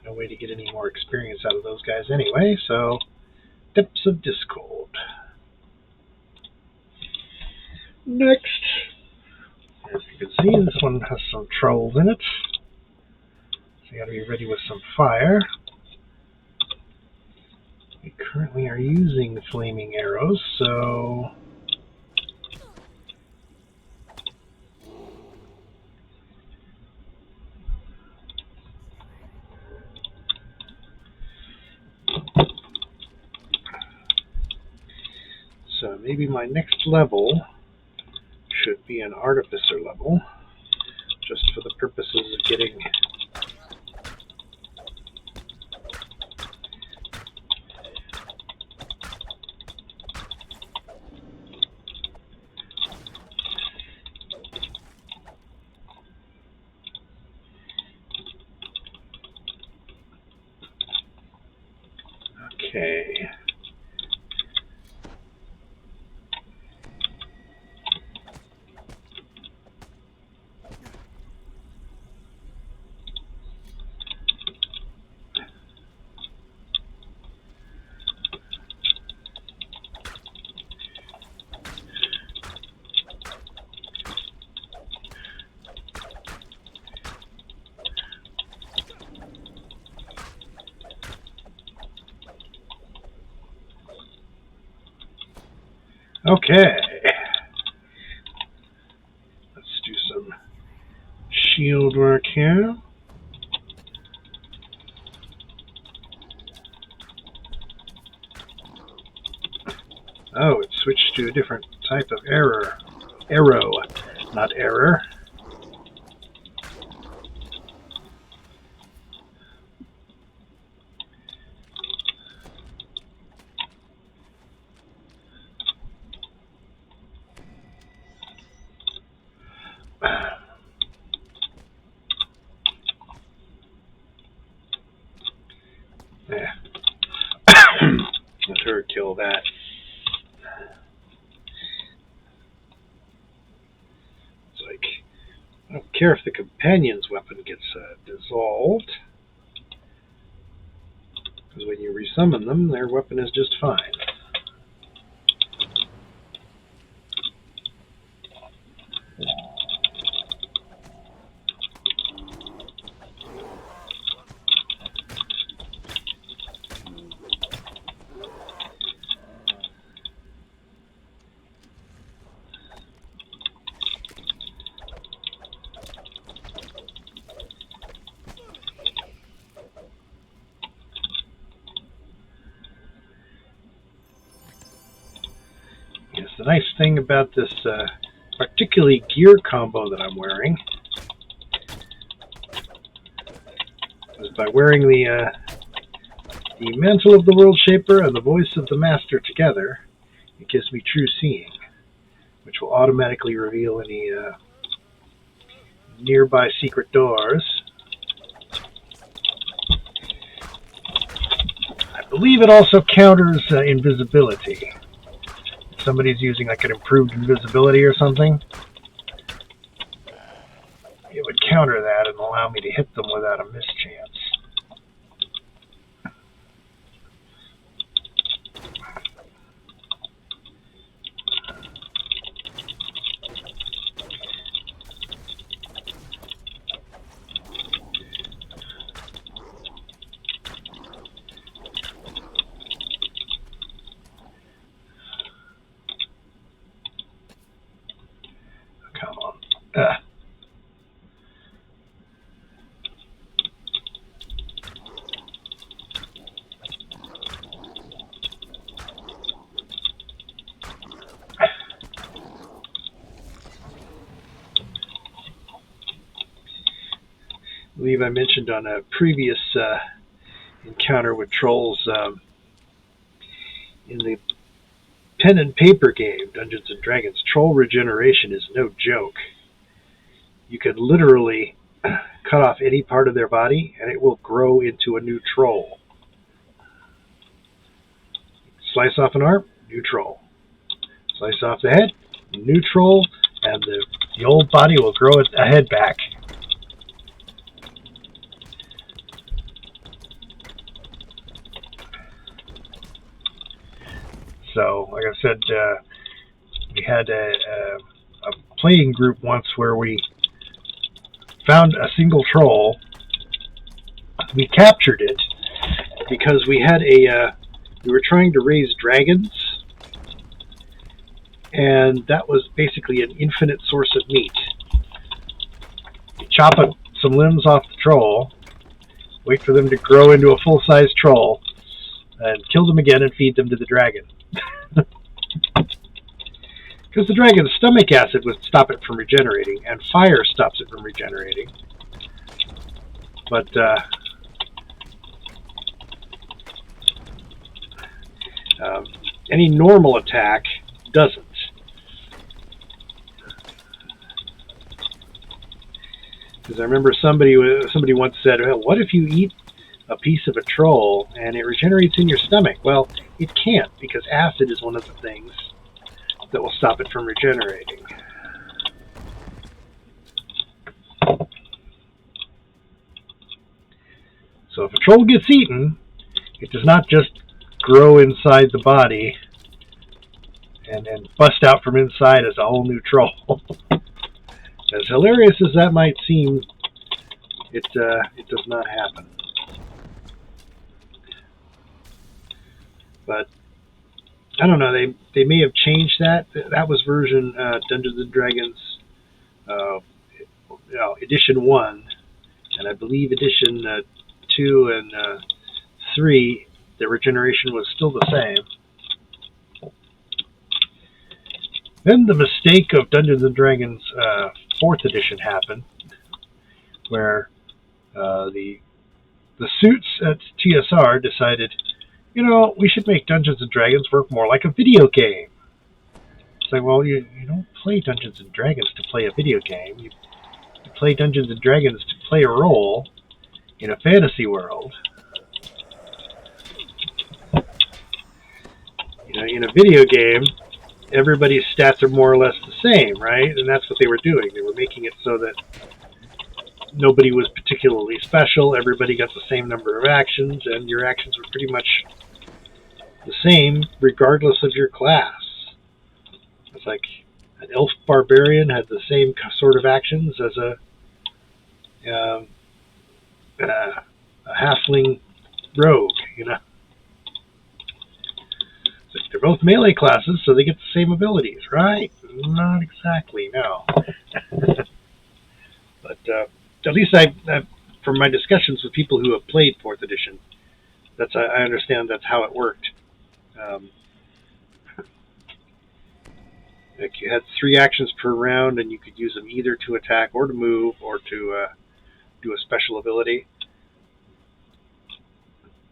No way to get any more experience out of those guys anyway, so Depths of Discord. Next. As you can see, this one has some trolls in it. So you gotta be ready with some fire. We currently are using flaming arrows, so maybe my next level should be an artificer level, just for the purposes of getting okay. Okay, let's do some shield work here. Oh, it switched to a different type of arrow, not error. Yeah. Let her kill that. It's like, I don't care if the companion's weapon gets dissolved, because when you resummon them, their weapon is just fine. Yes, the nice thing about this particularly gear combo that I'm wearing is by wearing the mantle of the World Shaper and the voice of the Master together, it gives me true seeing, which will automatically reveal any nearby secret doors. I believe it also counters invisibility. If somebody's using like an improved invisibility or something, it would counter that and allow me to hit them without a mischance. Come on. I believe I mentioned on a previous encounter with trolls in the pen and paper game, Dungeons and Dragons, troll regeneration is no joke. You could literally cut off any part of their body and it will grow into a new troll. Slice off an arm, new troll. Slice off the head, new troll, and the old body will grow a head back. So, like I said, we had a playing group once where we found a single troll. We captured it because we had we were trying to raise dragons, and that was basically an infinite source of meat. You chop some limbs off the troll, wait for them to grow into a full-size troll, and kill them again and feed them to the dragon. Because the dragon's stomach acid would stop it from regenerating, and fire stops it from regenerating. But any normal attack doesn't. Because I remember somebody once said, well, what if you eat a piece of a troll and it regenerates in your stomach? Well, it can't, because acid is one of the things that will stop it from regenerating. So if a troll gets eaten, it does not just grow inside the body and bust out from inside as a whole new troll. As hilarious as that might seem, it does not happen. But I don't know. They may have changed that. That was version Dungeons and Dragons, edition 1, and I believe edition 2 and 3. The regeneration was still the same. Then the mistake of Dungeons and Dragons 4th edition happened, where the suits at TSR decided, we should make Dungeons and Dragons work more like a video game. It's like, well, you don't play Dungeons and Dragons to play a video game. You play Dungeons and Dragons to play a role in a fantasy world. In a video game, everybody's stats are more or less the same, right? And that's what they were doing. They were making it so that nobody was particularly special. Everybody got the same number of actions, and your actions were pretty much the same regardless of your class. It's like an elf barbarian had the same sort of actions as a halfling rogue, They're both melee classes, so they get the same abilities, right? Not exactly, no. But at least from my discussions with people who have played 4th edition, I understand that's how it worked. Like you had 3 actions per round, and you could use them either to attack or to move or to do a special ability.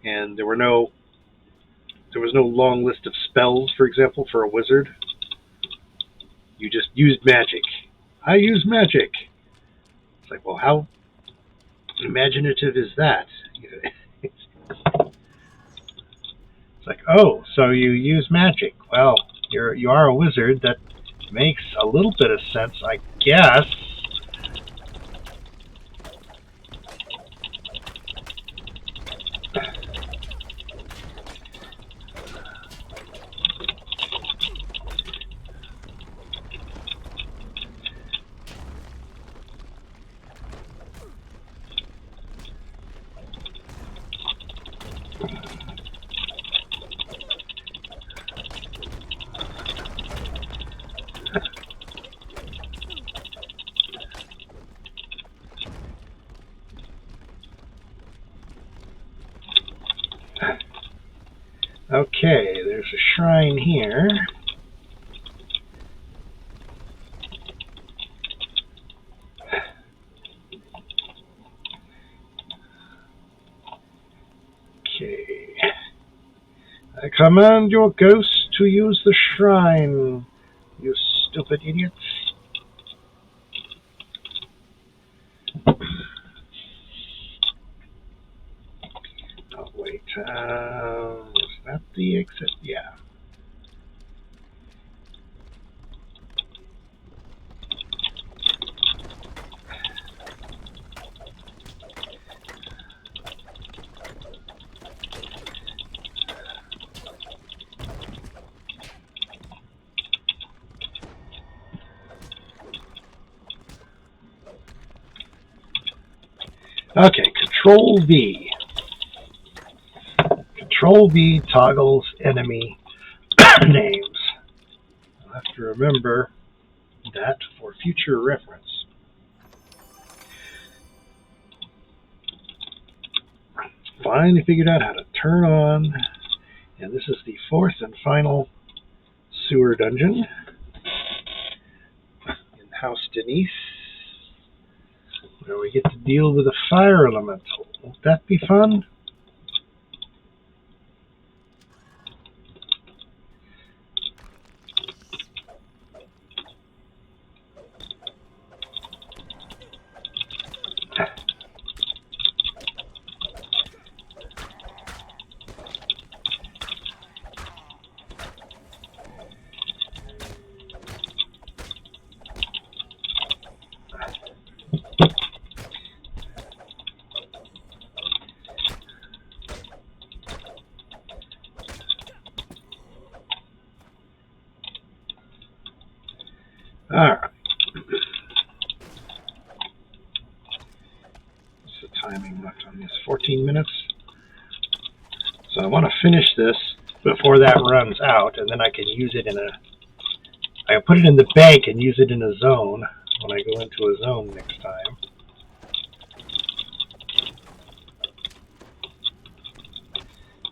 And there was no long list of spells, for example, for a wizard. You just used magic. I use magic. It's like, well, how imaginative is that? It's like, oh, so you use magic. Well, you are a wizard. That makes a little bit of sense, I guess. Okay, there's a shrine here. Okay. I command your ghost to use the shrine, you stupid idiots. Oh, wait. Is that the exit? Yeah. Okay, Control V. Control V toggles enemy names. I'll have to remember that for future reference. Finally figured out how to turn on, and this is the fourth and final sewer dungeon in House Denise, where we get to deal with a fire elemental. Won't that be fun? Alright. What's the timing left on this? 14 minutes? So I want to finish this before that runs out, and then I can use it in a... I can put it in the bank and use it in a zone when I go into a zone next time.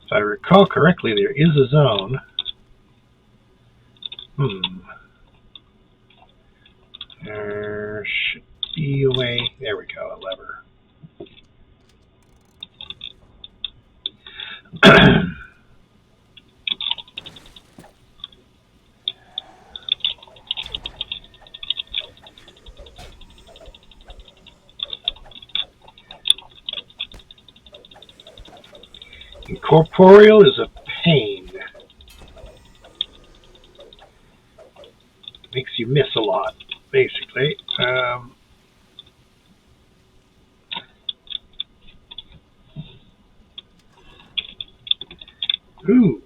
If I recall correctly, there is a zone. There should be a way. There we go, a lever. Incorporeal is a pain. Makes you miss a lot, basically. Ooh.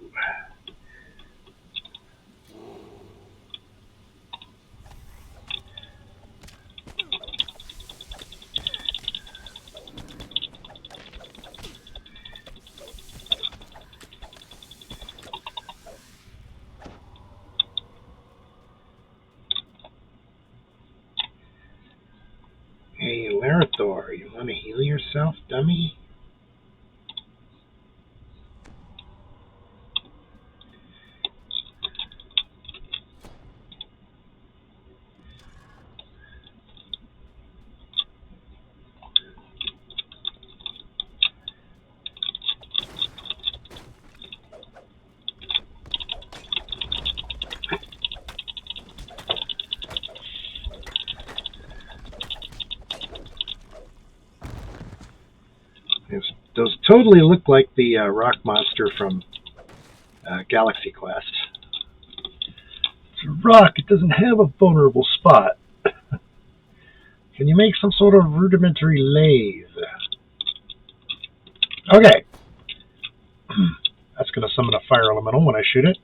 Hey, Larithor, you want to heal yourself, dummy? Those totally look like the rock monster from Galaxy Quest. It's a rock. It doesn't have a vulnerable spot. Can you make some sort of rudimentary lathe? Okay. That's going to summon a fire elemental when I shoot it.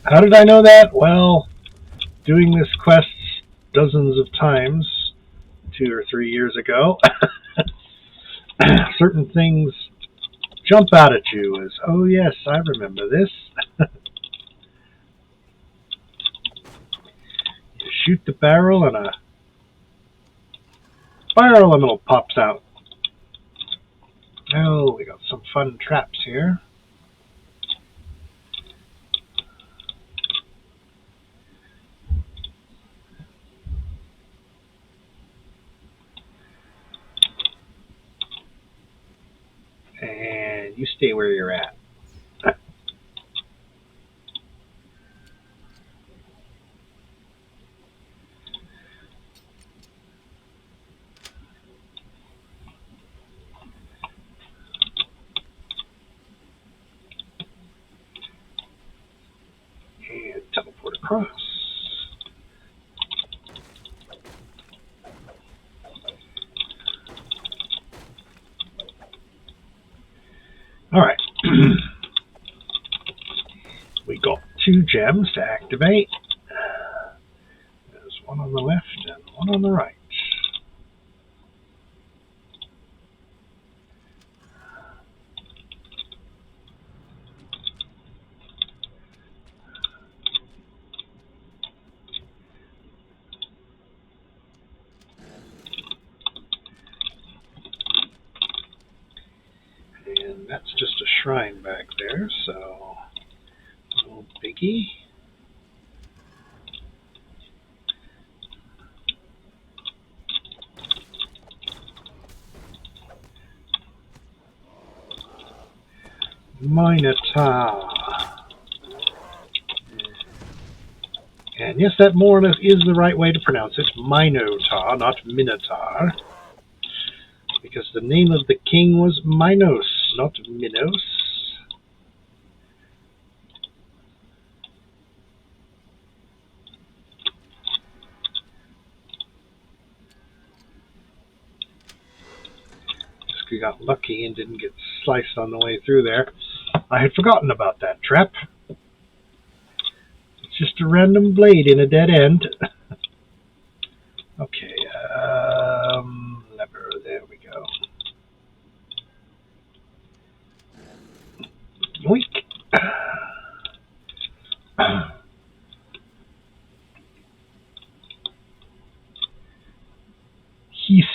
How did I know that? Well, doing this quest dozens of times, 2 or 3 years ago, certain things jump out at you as, oh yes, I remember this. You shoot the barrel and a fire elemental pops out. Oh, we got some fun traps here. And you stay where you're at. And teleport across. Alright. We got 2 gems to activate. There's one on the left and one on the right. And that's just a shrine back there, so no biggie. Minotaur. And yes, that more or less is the right way to pronounce it. Minotaur, not Minotaur. Because the name of the king was Minos, not Minos. Just we got lucky and didn't get sliced on the way through there. I had forgotten about that trap. It's just a random blade in a dead end. Okay, lever, there we go. Yoink. Hiss,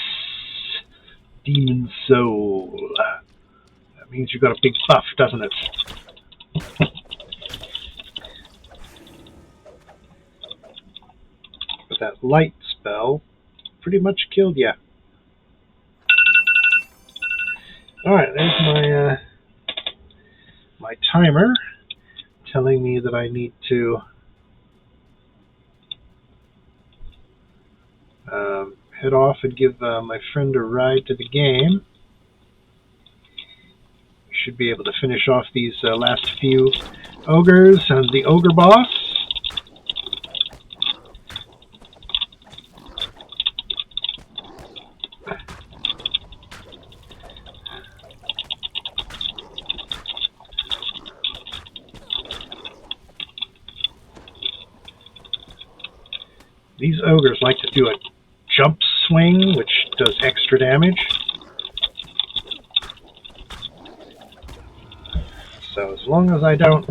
demon soul. That means you've got a big buff, doesn't it? But that light spell pretty much killed ya. Alright, there's my my timer telling me that I need to head off and give my friend a ride to the game. We should be able to finish off these last few ogres and the ogre boss. These ogres like to do a jump swing, which does extra damage. So as long as I don't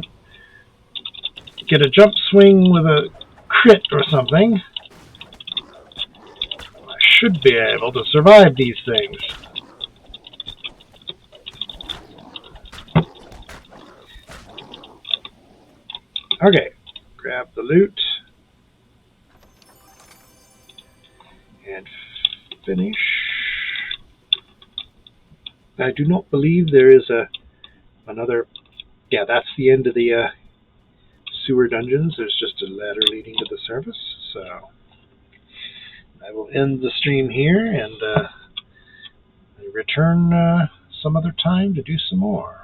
get a jump swing with a crit or something, I should be able to survive these things. Okay, grab the loot. finish. I do not believe there is another. Yeah, that's the end of the sewer dungeons. There's just a ladder leading to the surface. So I will end the stream here and return some other time to do some more.